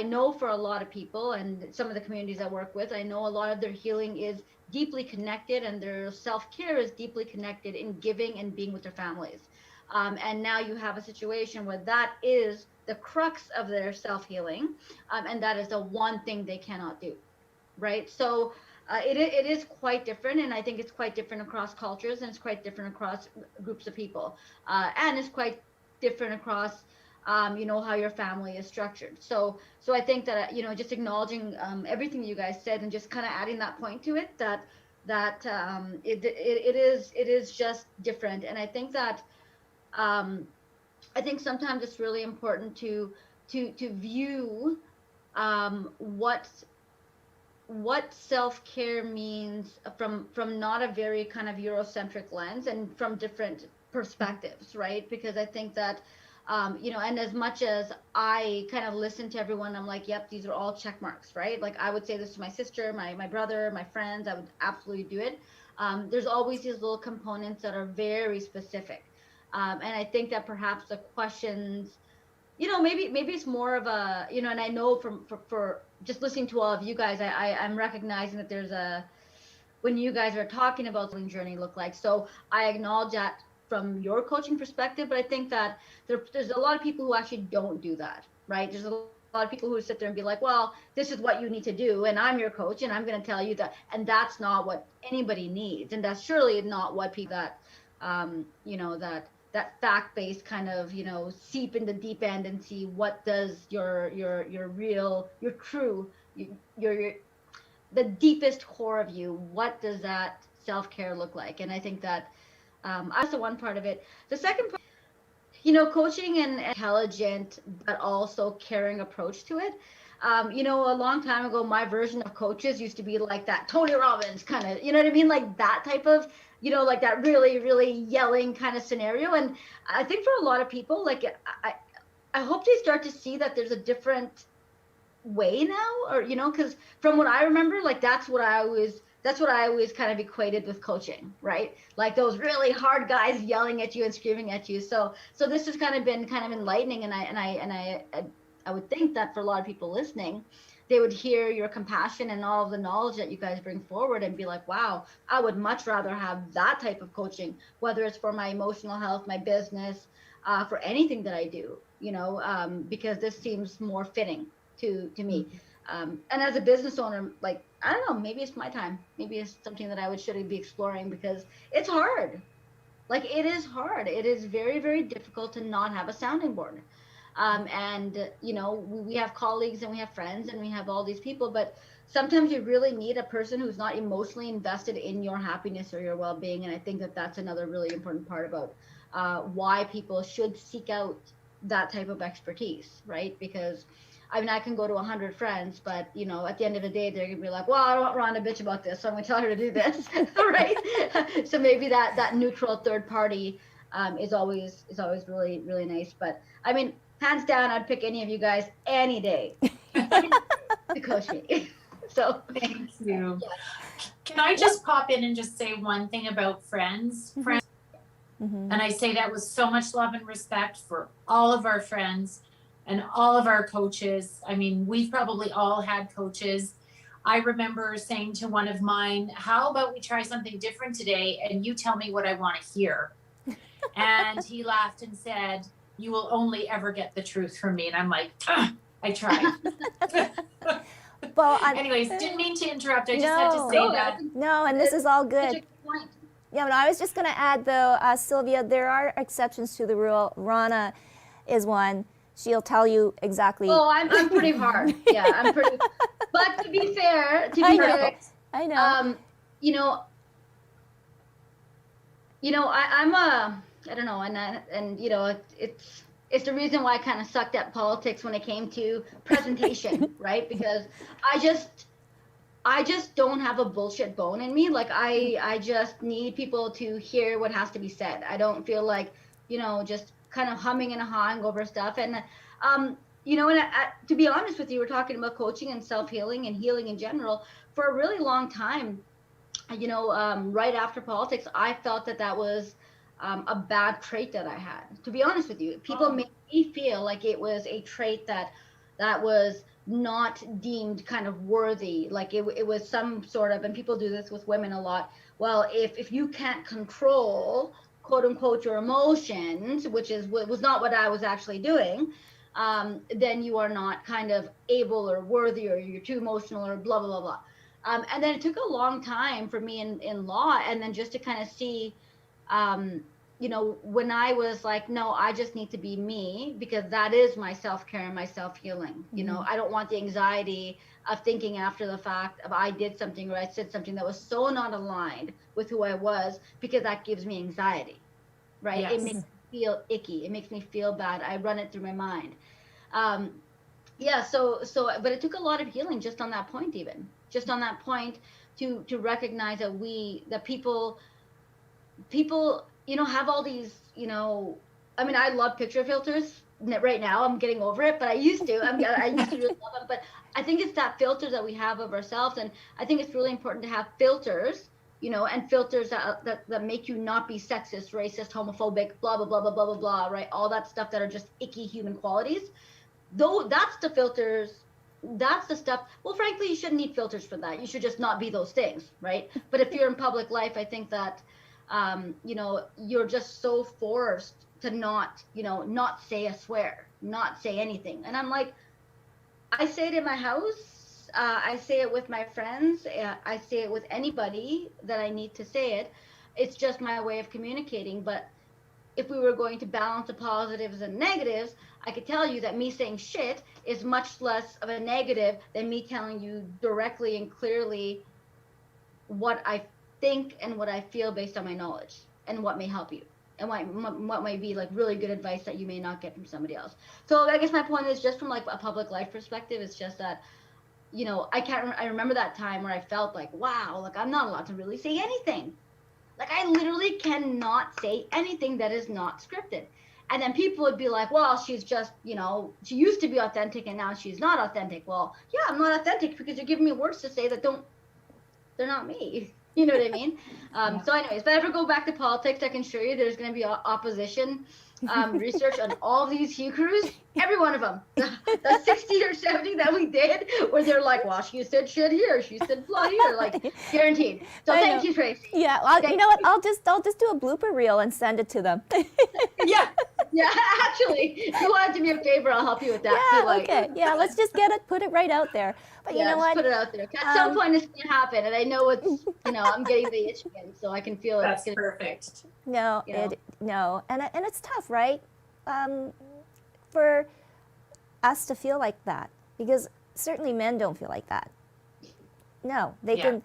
E: know for a lot of people and some of the communities I work with, I know a lot of their healing is deeply connected and their self-care is deeply connected in giving and being with their families. And now you have a situation where that is the crux of their self-healing, and that is the one thing they cannot do, right? So it is quite different, and I think it's quite different across cultures, and it's quite different across groups of people, and it's quite different across you know, how your family is structured. So I think that, you know, just acknowledging everything you guys said and just kind of adding that point to it, that it is just different. And I think that I think sometimes it's really important to view what self-care means from not a very kind of Eurocentric lens, and from different perspectives, right? Because I think that, and as much as I kind of listen to everyone, I'm like, yep, these are all check marks, right? Like I would say this to my sister, my brother, my friends, I would absolutely do it. There's always these little components that are very specific. And I think that perhaps the questions, maybe it's more of a, and I know for just listening to all of you guys, I'm recognizing that when you guys are talking about the journey look like. So I acknowledge that from your coaching perspective, but I think that there's a lot of people who actually don't do that, right? There's a lot of people who sit there and be like, well, this is what you need to do, and I'm your coach, and I'm going to tell you that, and that's not what anybody needs, and that's surely not what people that fact-based kind of, seep in the deep end and see what does your true, the deepest core of you, what does that self-care look like? And I think that that's the one part of it. The second part, coaching and intelligent, but also caring approach to it. A long time ago, my version of coaches used to be like that Tony Robbins kind of, you know what I mean? Like that type of, like that really, really yelling kind of scenario. And I think for a lot of people, like I hope they start to see that there's a different way now, or because from what I remember, like that's what I always kind of equated with coaching, right? Like those really hard guys yelling at you and screaming at you. So this has kind of been kind of enlightening, and I would think that for a lot of people listening, they would hear your compassion and all of the knowledge that you guys bring forward and be like, wow, I would much rather have that type of coaching, whether it's for my emotional health, my business, for anything that I do, because this seems more fitting to me. And as a business owner, like, I don't know, maybe it's my time. Maybe it's something that I should be exploring, because it's hard. Like, it is hard. It is very, very difficult to not have a sounding board. And, we have colleagues and we have friends and we have all these people, but sometimes you really need a person who's not emotionally invested in your happiness or your well-being. And I think that that's another really important part about why people should seek out that type of expertise, right? Because I can go to 100 friends, but at the end of the day, they're gonna be like, well, I don't want Rhonda bitch about this, so I'm gonna tell her to do this, right? So maybe that neutral third party is always really, really nice. But hands down, I'd pick any of you guys any day to coach me. So
C: Thank you.
E: Yeah.
C: Can I just pop in and just say one thing about friends?
A: Mhm.
C: Friends,
A: Mm-hmm.
C: and I say that with so much love and respect for all of our friends and all of our coaches. We've probably all had coaches. I remember saying to one of mine, how about we try something different today and you tell me what I want to hear? And he laughed and said, you will only ever get the truth from me. And I'm like, I tried.
A: Well,
C: Anyways, didn't mean to interrupt. I just had to say
E: No,
C: that.
A: no, and this is all
E: Such a
A: good.
E: good point.
A: Yeah, but I was just going to add, though, Sylvia, there are exceptions to the rule. Rana is one. She'll tell you exactly.
E: Oh, I'm pretty hard. Yeah, I'm pretty. But to be fair,
A: I know.
E: I'm I don't know, and it's the reason why I kind of sucked at politics when it came to presentation, right? Because I just don't have a bullshit bone in me. Like I just need people to hear what has to be said. I don't feel like, just kind of humming and hawing over stuff. And, to be honest with you, we're talking about coaching and self-healing and healing in general for a really long time. Right after politics, I felt that was a bad trait that I had. To be honest with you, people made me feel like it was a trait that was not deemed kind of worthy. Like it was some sort of, and people do this with women a lot. Well, if you can't control, quote unquote, your emotions, which was not what I was actually doing, then you are not kind of able or worthy, or you're too emotional, or blah, blah, blah, blah. And then it took a long time for me in law, and then just to kind of see, when I was like, no, I just need to be me, because that is my self-care and my self-healing. I don't want the anxiety of thinking after the fact of I did something or I said something that was so not aligned with who I was, because that gives me anxiety, right?
C: Yes.
E: It makes me feel icky. It makes me feel bad. I run it through my mind. But it took a lot of healing just on that point, to recognize that people have all these you know, I mean, I love picture filters right now. I'm getting over it, but I used to. I used to really love them. But I think it's that filter that we have of ourselves, and I think it's really important to have filters, you know, and filters that make you not be sexist, racist, homophobic, blah blah blah blah blah blah blah, right? All that stuff that are just icky human qualities. Though that's the filters. That's the stuff. Well, frankly, you shouldn't need filters for that. You should just not be those things, right? But if you're in public life, I think that you know, you're just so forced to not, you know, not say a swear, not say anything. And I'm like, I say it in my house. I say it with my friends. I say it with anybody that I need to say it. It's just my way of communicating. But if we were going to balance the positives and negatives, I could tell you that me saying shit is much less of a negative than me telling you directly and clearly what I think and what I feel based on my knowledge and what may help you and what might be like really good advice that you may not get from somebody else. So I guess my point is just from like a public life perspective, it's just that, you know, I remember that time where I felt like, wow, like I'm not allowed to really say anything. Like I literally cannot say anything that is not scripted. And then people would be like, well, she's just, you know, she used to be authentic and now she's not authentic. Well, yeah, I'm not authentic because you're giving me words to say that they're not me. You know what I mean? So anyways, if I ever go back to politics, I can show you there's going to be opposition research on all these Hugh crews, every one of them. The 60 or 70 that we did, where they're like, well, she said shit here, she said blah here, like guaranteed. So thank you, Tracy.
A: Yeah, well, you know what? I'll just do a blooper reel and send it to them.
E: Yeah. Yeah, actually, if you want to do me a favor, I'll help you with that.
A: Yeah,
E: Like,
A: okay. Yeah, let's just put it right out there. But
E: yeah,
A: you know what?
E: put it out there. At some point, it's gonna happen, and I know it's, you know, I'm getting the itch again, so I can feel it.
B: That's perfect.
A: No,
E: You know?
A: and it's tough, right? For us to feel like that, because certainly men don't feel like that. No, they
B: Yeah.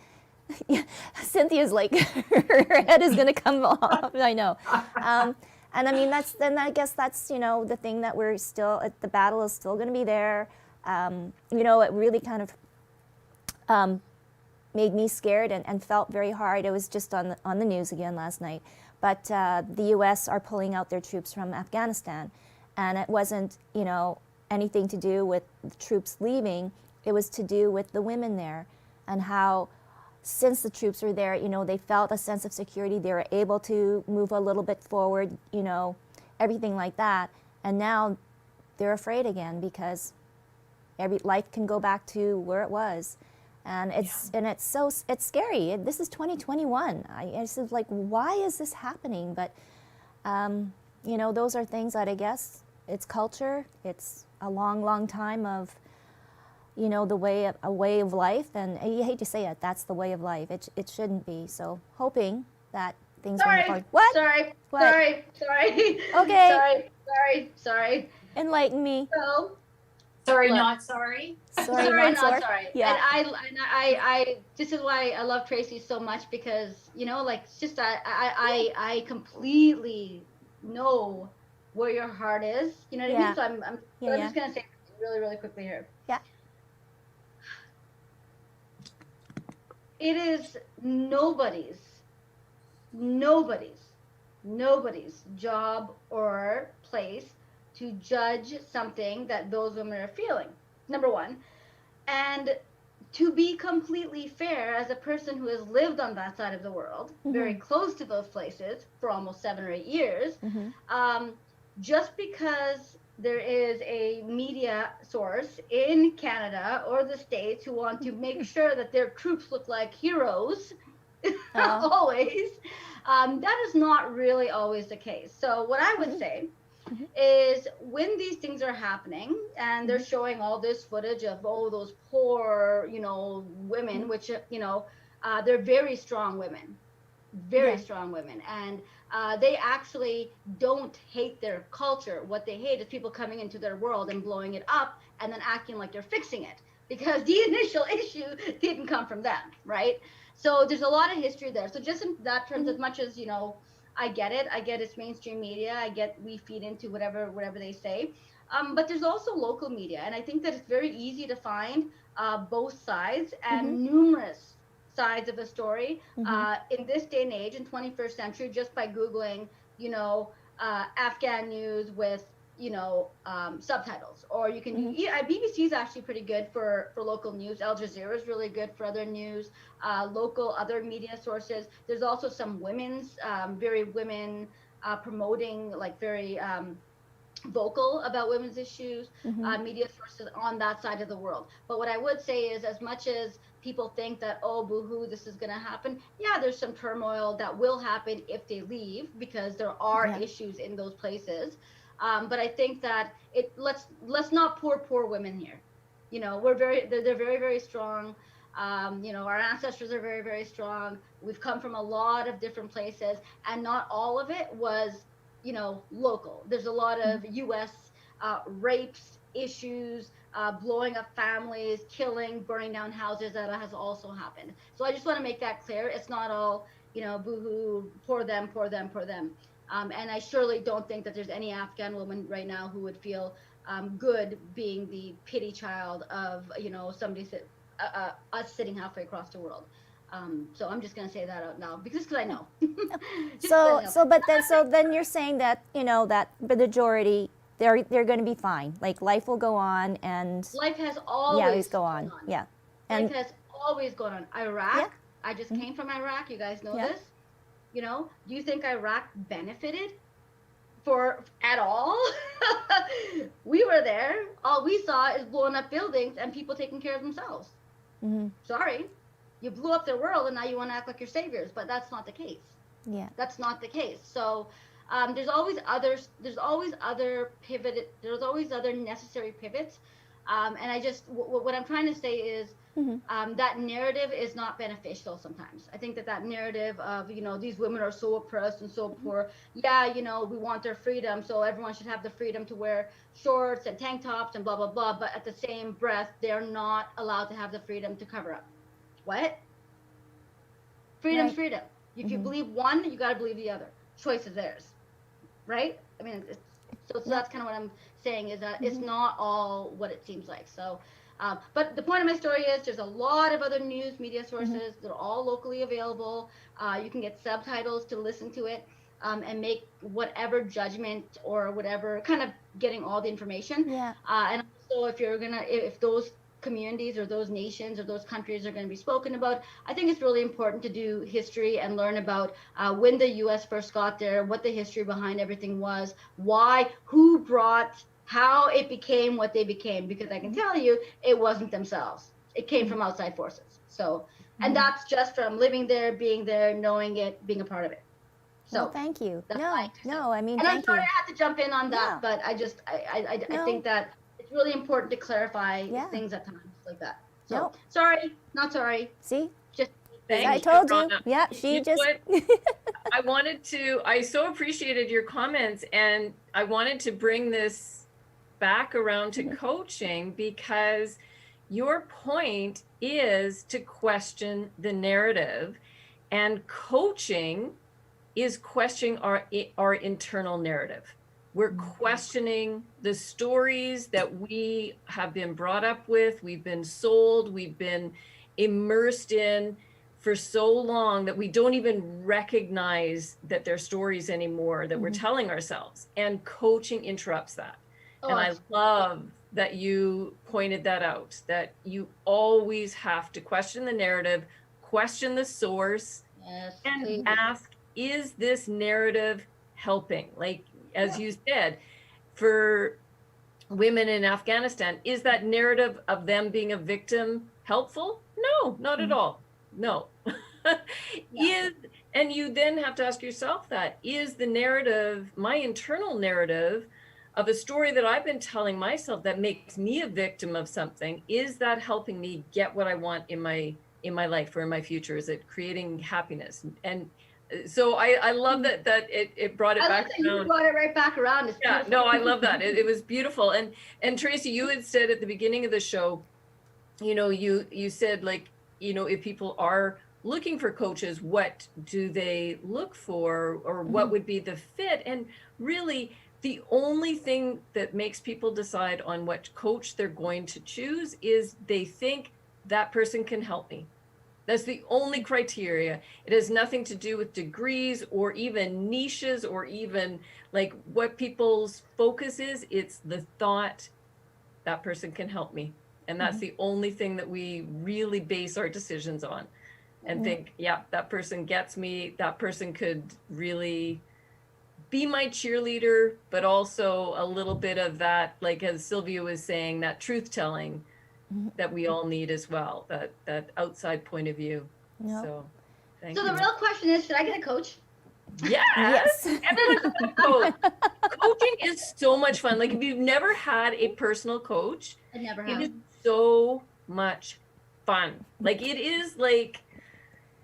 A: can. Cynthia's like her head is gonna come off. I know. And I mean, I guess that's, you know, the thing that we're still, the battle is still going to be there. You know, it really kind of made me scared and felt very hard. It was just on the news again last night. But the U.S. are pulling out their troops from Afghanistan. And it wasn't, you know, anything to do with the troops leaving. It was to do with the women there and how, since the troops were there, you know, they felt a sense of security. They were able to move a little bit forward, you know, everything like that. And now they're afraid again because life can go back to where it was. And it's scary. This is 2021. It's like, why is this happening? But, you know, those are things that I guess it's culture. It's a long, long time of, you know, a way of life, and you hate to say it, that's the way of life. It shouldn't be. So hoping that things
E: Sorry.
A: going forward. What?
E: Sorry.
A: What?
E: Sorry.
A: Okay.
E: Sorry.
A: Enlighten me.
E: So.
C: Sorry,
E: What?
C: not sorry.
A: Sorry, not sorry. Yeah.
E: And I this is why I love Tracy so much, because, you know, like, it's just I completely know where your heart is. You know what I mean? So I'm just gonna say really, really quickly here.
A: Yeah.
E: It is nobody's job or place to judge something that those women are feeling, number one. And to be completely fair, as a person who has lived on that side of the world, very close to those places for almost 7 or 8 years, just because there is a media source in Canada or the States who want to make sure that their troops look like heroes, always, that is not really always the case. So what I would say is, when these things are happening and they're showing all this footage of, those poor, you know, women, which, you know, they're very strong women, strong women. And they actually don't hate their culture. What they hate is people coming into their world and blowing it up and then acting like they're fixing it, because the initial issue didn't come from them, right? So there's a lot of history there. So just in that terms, as much as, you know, I get it's mainstream media. I get we feed into whatever they say. But there's also local media. And I think that it's very easy to find both sides and numerous sides of a story in this day and age, in 21st century, just by Googling, you know, Afghan news with subtitles, or you can BBC is actually pretty good for local news. Al Jazeera is really good for other news, local other media sources. There's also some women's very women promoting, like very vocal about women's issues, media sources on that side of the world. But what I would say is, as much as people think that, oh, boo-hoo, this is going to happen, yeah, there's some turmoil that will happen if they leave, because there are issues in those places. But I think that let's not poor women here. They're very, very strong. Our ancestors are very, very strong. We've come from a lot of different places, and not all of it was local. There's a lot of U.S. Rapes, issues, blowing up families, killing, burning down houses that has also happened. So I just want to make that clear. It's not all, boo-hoo, poor them, poor them, poor them. And I surely don't think that there's any Afghan woman right now who would feel good being the pity child of, somebody us sitting halfway across the world. So I'm just going to say that out now because I know.
A: So then you're saying that, that the majority, they're going to be fine. Like, life will go on, and
E: life has always
A: go on. Yeah.
E: And life has always gone on. Iraq, I just came from Iraq. You guys know this. Do you think Iraq benefited at all? We were there. All we saw is blowing up buildings and people taking care of themselves. Sorry. You blew up their world, and now you want to act like you're saviors, but that's not the case. Yeah. That's not the case. So there's always other pivot. There's always other necessary pivots. And I just, what I'm trying to say is, that narrative is not beneficial sometimes. I think that narrative of, these women are so oppressed and so poor. Yeah, we want their freedom, so everyone should have the freedom to wear shorts and tank tops and blah, blah, blah. But at the same breath, they're not allowed to have the freedom to cover up. What? Freedom's freedom. If you believe one, you got to believe the other. Choice is theirs. Right? I mean, so that's kind of what I'm saying, is that it's not all what it seems like. So, but the point of my story is, there's a lot of other news media sources. They're all locally available. You can get subtitles to listen to it, and make whatever judgment or whatever, kind of getting all the information. Yeah. And also, if those communities or those nations or those countries are going to be spoken about, I think it's really important to do history and learn about when the U.S. first got there, what the history behind everything was, why, who brought, how it became what they became, because I can tell you it wasn't themselves. It came from outside forces. So, and that's just from living there, being there, knowing it, being a part of it. So
A: well, thank you.
E: No,
A: I mean,
E: and
A: thank
E: I'm sorry
A: you.
E: I had to jump in on that, but I think that it's really important to clarify things at times like that. So sorry, not sorry.
A: See?
E: Just
A: I told you. Yeah, she just.
B: I so appreciated your comments, and I wanted to bring this back around to coaching, because your point is to question the narrative, and coaching is questioning our internal narrative. We're questioning the stories that we have been brought up with, we've been sold, we've been immersed in for so long that we don't even recognize that they're stories anymore that we're telling ourselves. And coaching interrupts that. And I love that you pointed that out, that you always have to question the narrative, question the source, and ask, is this narrative helping? Like, as you said, for women in Afghanistan, is that narrative of them being a victim helpful? No, not at all. No. And you then have to ask yourself that, is the narrative, my internal narrative of a story that I've been telling myself that makes me a victim of something, is that helping me get what I want in my life or in my future? Is it creating happiness? And so I love that it brought it back around.
E: You brought it right back around. It's
B: beautiful. No, I love that. It was beautiful. And Tracy, you had said at the beginning of the show, you said, like, if people are looking for coaches, what do they look for, or what would be the fit? And really, the only thing that makes people decide on what coach they're going to choose is they think that person can help me. That's the only criteria. It has nothing to do with degrees or even niches or even like what people's focus is. It's the thought that person can help me. And that's the only thing that we really base our decisions on and think, yeah, that person gets me. That person could really be my cheerleader, but also a little bit of that, like as Sylvia was saying, that truth telling that we all need as well, that outside point of view.
A: Yep.
B: So thank
E: So
B: you.
E: the real question is, should I get a coach?
B: Yes. Everyone should have a coach. Coaching is so much fun. Like if you've never had a personal coach,
E: I never
B: it
E: have.
B: is so much fun. Like it is like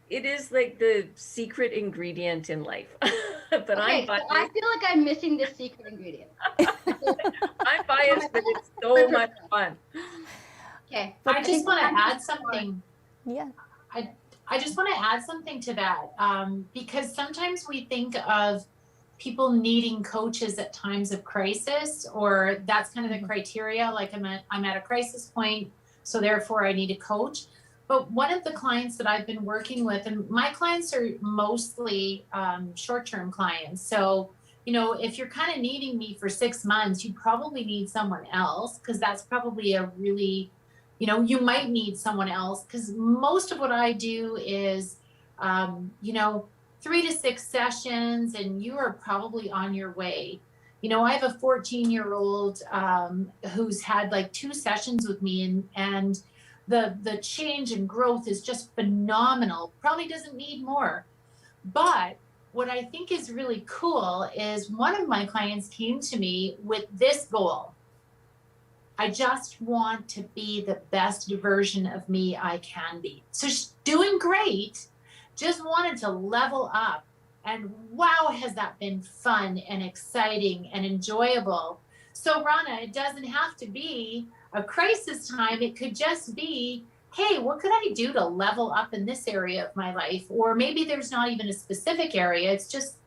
B: the secret ingredient in life. But
E: Okay,
B: I'm
E: so I feel like I'm missing this secret ingredient.
B: I'm biased, but it's so much fun.
E: Okay.
C: I just want to add something.
A: Yeah.
C: I just want to add something to that, because sometimes we think of people needing coaches at times of crisis, or that's kind of the criteria, like I'm at a crisis point, so therefore I need a coach. But one of the clients that I've been working with, and my clients are mostly short-term clients, so if you're kind of needing me for 6 months, you probably need someone else, because that's probably a really, you might need someone else, because most of what I do is, 3 to 6 sessions, and you are probably on your way. I have a 14-year-old who's had like 2 sessions with me, and the change and growth is just phenomenal. Probably doesn't need more. But what I think is really cool is one of my clients came to me with this goal. I just want to be the best version of me I can be. So she's doing great, just wanted to level up. And wow, has that been fun and exciting and enjoyable. So Rana, it doesn't have to be a crisis time. It could just be, hey, what could I do to level up in this area of my life? Or maybe there's not even a specific area. It's just,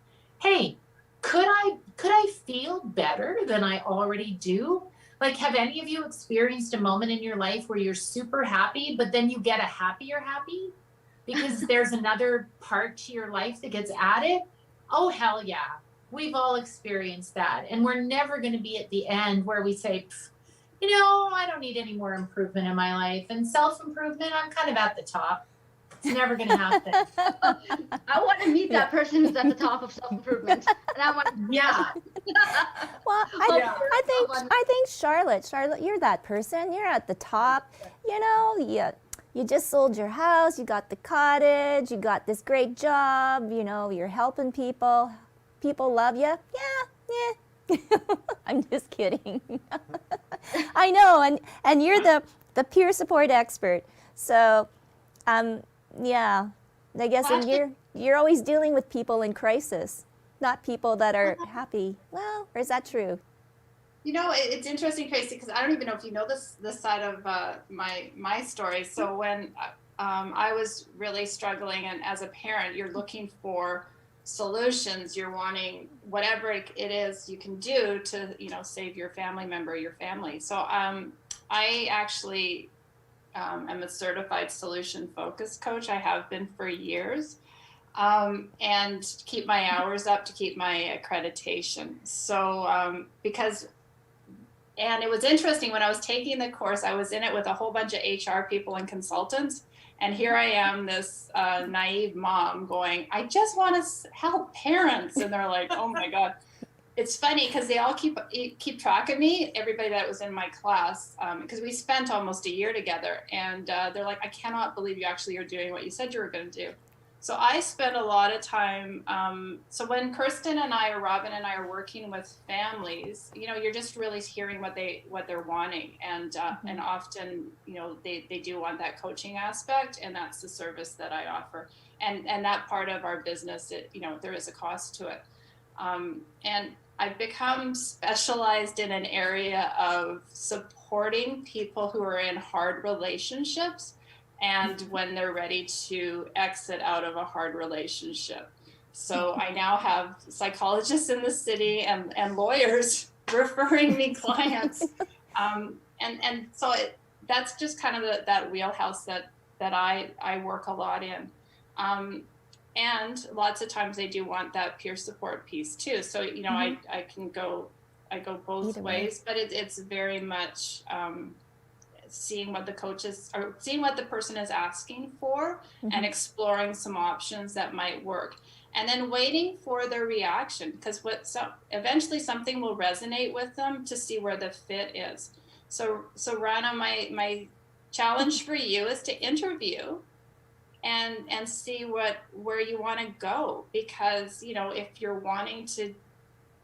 C: hey, could I feel better than I already do? Like, have any of you experienced a moment in your life where you're super happy, but then you get a happier happy because there's another part to your life that gets added? Oh, hell yeah. We've all experienced that. And we're never going to be at the end where we say, I don't need any more improvement in my life. And self-improvement, I'm kind of at the top. It's never going to happen.
E: I want to meet that person who's at the top of self-improvement. And I want,
C: Yeah.
A: Well, I think Charlotte, you're that person. You're at the top. You just sold your house, you got the cottage, you got this great job, you're helping people. People love you. Yeah. I'm just kidding. I know, and you're the peer support expert. So, yeah, I guess you're always dealing with people in crisis, not people that are happy. Well, or is that true?
D: It's interesting, Tracy, because I don't even know if you know this side of my story. So when I was really struggling, and as a parent, you're looking for solutions. You're wanting whatever it is you can do to save your family member, your family. So I actually am a certified solution focused coach. I have been for years, and keep my hours up to keep my accreditation. So and it was interesting when I was taking the course, I was in it with a whole bunch of HR people and consultants. And here I am, this naive mom going, I just want to help parents. And they're like, oh my God. It's funny because they all keep track of me, everybody that was in my class, because we spent almost a year together. And they're like, I cannot believe you actually are doing what you said you were going to do. So I spent a lot of time. So when Kirsten and I, or Robin and I, are working with families, you're just really hearing what they're wanting, and often, they do want that coaching aspect, and that's the service that I offer, and that part of our business, there is a cost to it, and I've become specialized in an area of supporting people who are in hard relationships, and when they're ready to exit out of a hard relationship. So I now have psychologists in the city and lawyers referring me clients. And so that's just kind of that wheelhouse that that I work a lot in. And lots of times they do want that peer support piece too. So, you know, I go both
A: Either way.
D: ways, but it's very much seeing what the coaches are, seeing what the person is asking for and exploring some options that might work. And then waiting for their reaction, because eventually something will resonate with them to see where the fit is. So Rana, my challenge for you is to interview and see where you want to go, because, you know, if you're wanting to,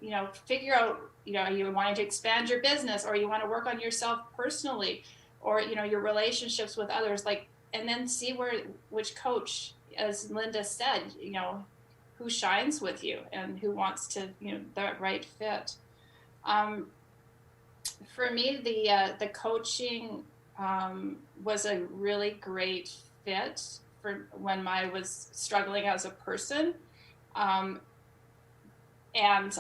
D: you know, figure out, you know, you're wanting to expand your business, or you want to work on yourself personally, or, you know, your relationships with others, like, and then see which coach, as Linda said, you know, who shines with you and who wants to, you know, that right fit. For me, the coaching was a really great fit for when I was struggling as a person, and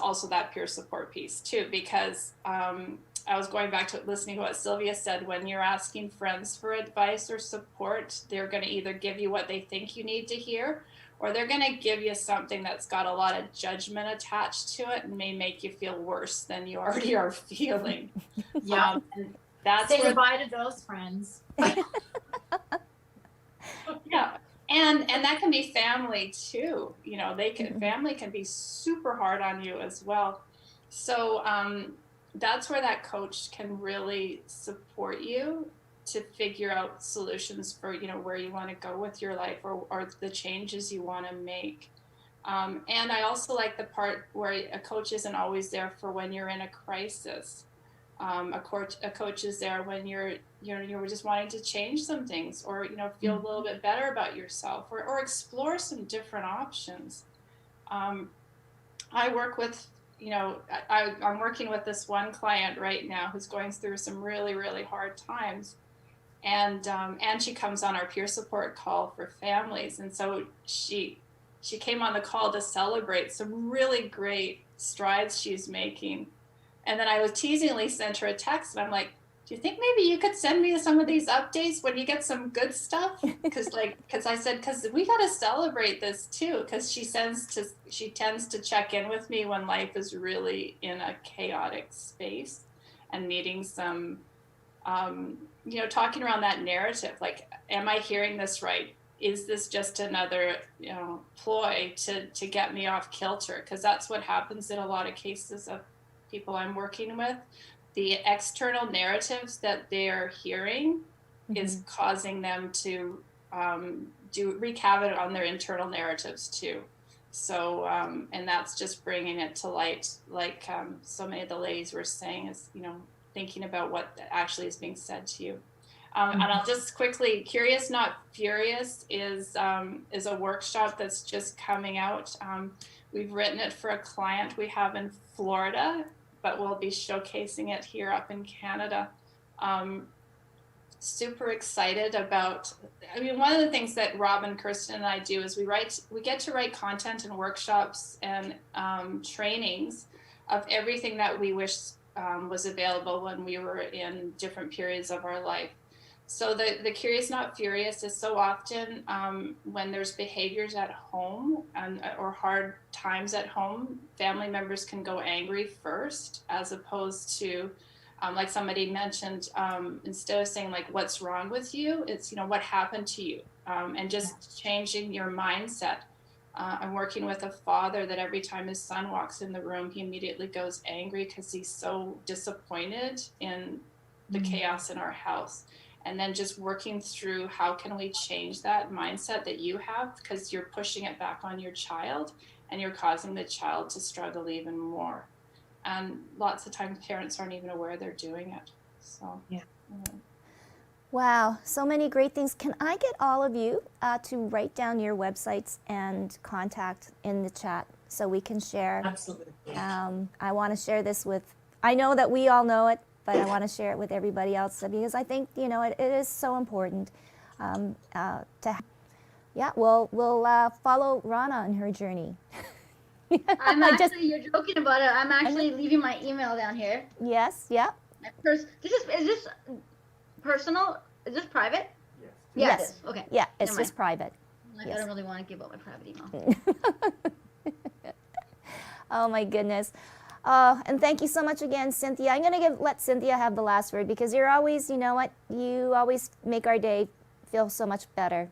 D: also that peer support piece too, because I was going back to listening to what Sylvia said. When you're asking friends for advice or support, they're going to either give you what they think you need to hear, or they're going to give you something that's got a lot of judgment attached to it and may make you feel worse than you already are feeling.
C: Yeah.
D: And that's
C: Say
D: where,
C: goodbye to those friends.
D: yeah. And that can be family too. You know, family can be super hard on you as well. So that's where that coach can really support you to figure out solutions for, you know, where you want to go with your life, or the changes you want to make. And I also like the part where a coach isn't always there for when you're in a crisis. A coach is there when you're just wanting to change some things, or, you know, feel a little bit better about yourself, or explore some different options. I work with, you know, I'm working with this one client right now who's going through some really, really hard times. And she comes on our peer support call for families. And so she came on the call to celebrate some really great strides she's making. And then I was teasingly sent her a text, and I'm like, do you think maybe you could send me some of these updates when you get some good stuff? Because I said, because we got to celebrate this too. Because she tends to check in with me when life is really in a chaotic space, and needing some, you know, talking around that narrative. Like, am I hearing this right? Is this just another, you know, ploy to get me off kilter? Because that's what happens in a lot of cases of people I'm working with. The external narratives that they're hearing is causing them to wreak havoc on their internal narratives too. So, and that's just bringing it to light, like so many of the ladies were saying, is, you know, thinking about what actually is being said to you. And I'll just quickly, Curious Not Furious is a workshop that's just coming out. We've written it for a client we have in Florida, but we'll be showcasing it here up in Canada. Super excited about, I mean, one of the things that Rob and Kirsten and I do is we get to write content and workshops and trainings of everything that we wish was available when we were in different periods of our life. So the Curious Not Furious is so often when there's behaviors at home or hard times at home, family members can go angry first, as opposed to, like somebody mentioned, instead of saying like, what's wrong with you? It's, you know, what happened to you? And just changing your mindset. I'm working with a father that every time his son walks in the room, he immediately goes angry because he's so disappointed in the chaos in our house. And then just working through, how can we change that mindset that you have, because you're pushing it back on your child and you're causing the child to struggle even more. And lots of times parents aren't even aware they're doing it. So yeah.
A: Wow, so many great things. Can I get all of you to write down your websites and contact in the chat so we can share?
C: Absolutely.
A: I want to share this with, I know that we all know it, but I want to share it with everybody else, because I think, you know, it is so important we'll follow Rana on her journey.
E: You're joking about it. I'm actually leaving my email down here.
A: Yes, yeah.
E: Is this personal? Is this private?
I: Yes.
E: Yeah,
A: Yes.
E: it is. Okay.
A: Yeah, it's
E: Never
A: just private.
E: Like,
A: Yes.
E: I don't really want to give out my private email.
A: Oh my goodness. And thank you so much again, Cynthia. I'm going to let Cynthia have the last word because you're always, you know what, you always make our day feel so much better.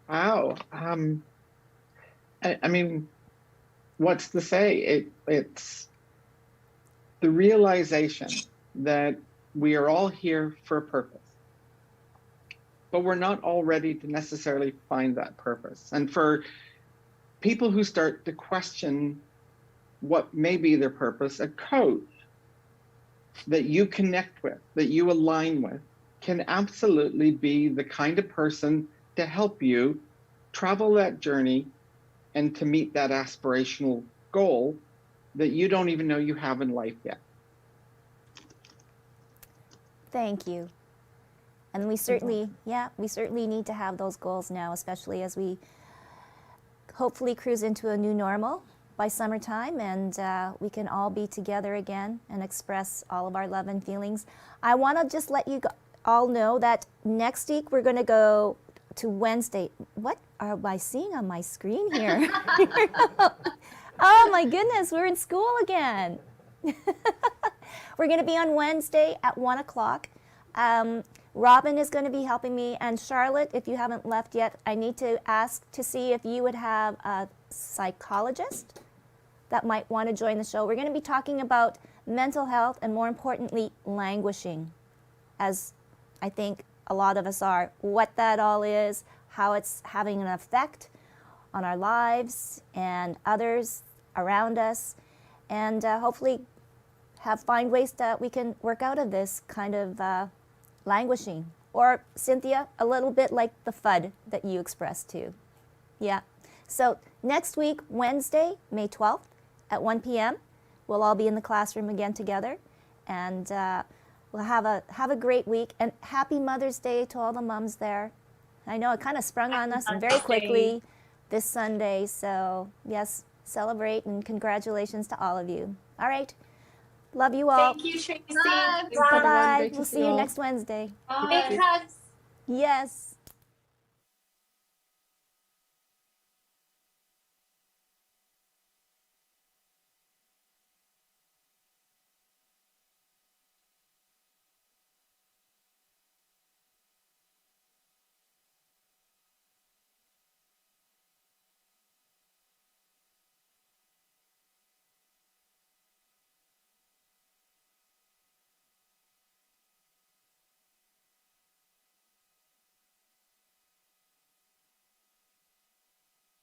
H: Wow. I mean, what's to say? It's the realization that we are all here for a purpose, but we're not all ready to necessarily find that purpose. And for people who start to question what may be their purpose, a coach that you connect with, that you align with, can absolutely be the kind of person to help you travel that journey and to meet that aspirational goal that you don't even know you have in life yet.
A: Thank you. And we certainly, we certainly need to have those goals now, especially as we hopefully cruise into a new normal by summertime, and we can all be together again and express all of our love and feelings. I want to just let you all know that next week we're going to go to Wednesday. What am I seeing on my screen here? Oh my goodness, we're in school again. We're going to be on Wednesday at 1 o'clock. Robin is going to be helping me, and Charlotte, if you haven't left yet, I need to ask to see if you would have a psychologist that might want to join the show. We're going to be talking about mental health and, more importantly, languishing, as I think a lot of us are, what that all is, how it's having an effect on our lives and others around us, and hopefully find ways that we can work out of this kind of languishing. Or, Cynthia, a little bit like the FUD that you expressed too. Yeah. So next week, Wednesday, May 12th at 1 p.m., we'll all be in the classroom again together, and we'll have a great week. And happy Mother's Day to all the moms there. I know it kind of sprung on us very quickly this Sunday, so yes, celebrate and congratulations to all of you. All right. Love you all.
C: Thank you, Tracy.
E: Bye.
F: Thanks, everyone.
A: Bye-bye.
F: Great to
A: We'll
F: see
A: see you
F: all.
A: next Wednesday.
C: Big hugs.
A: Yes.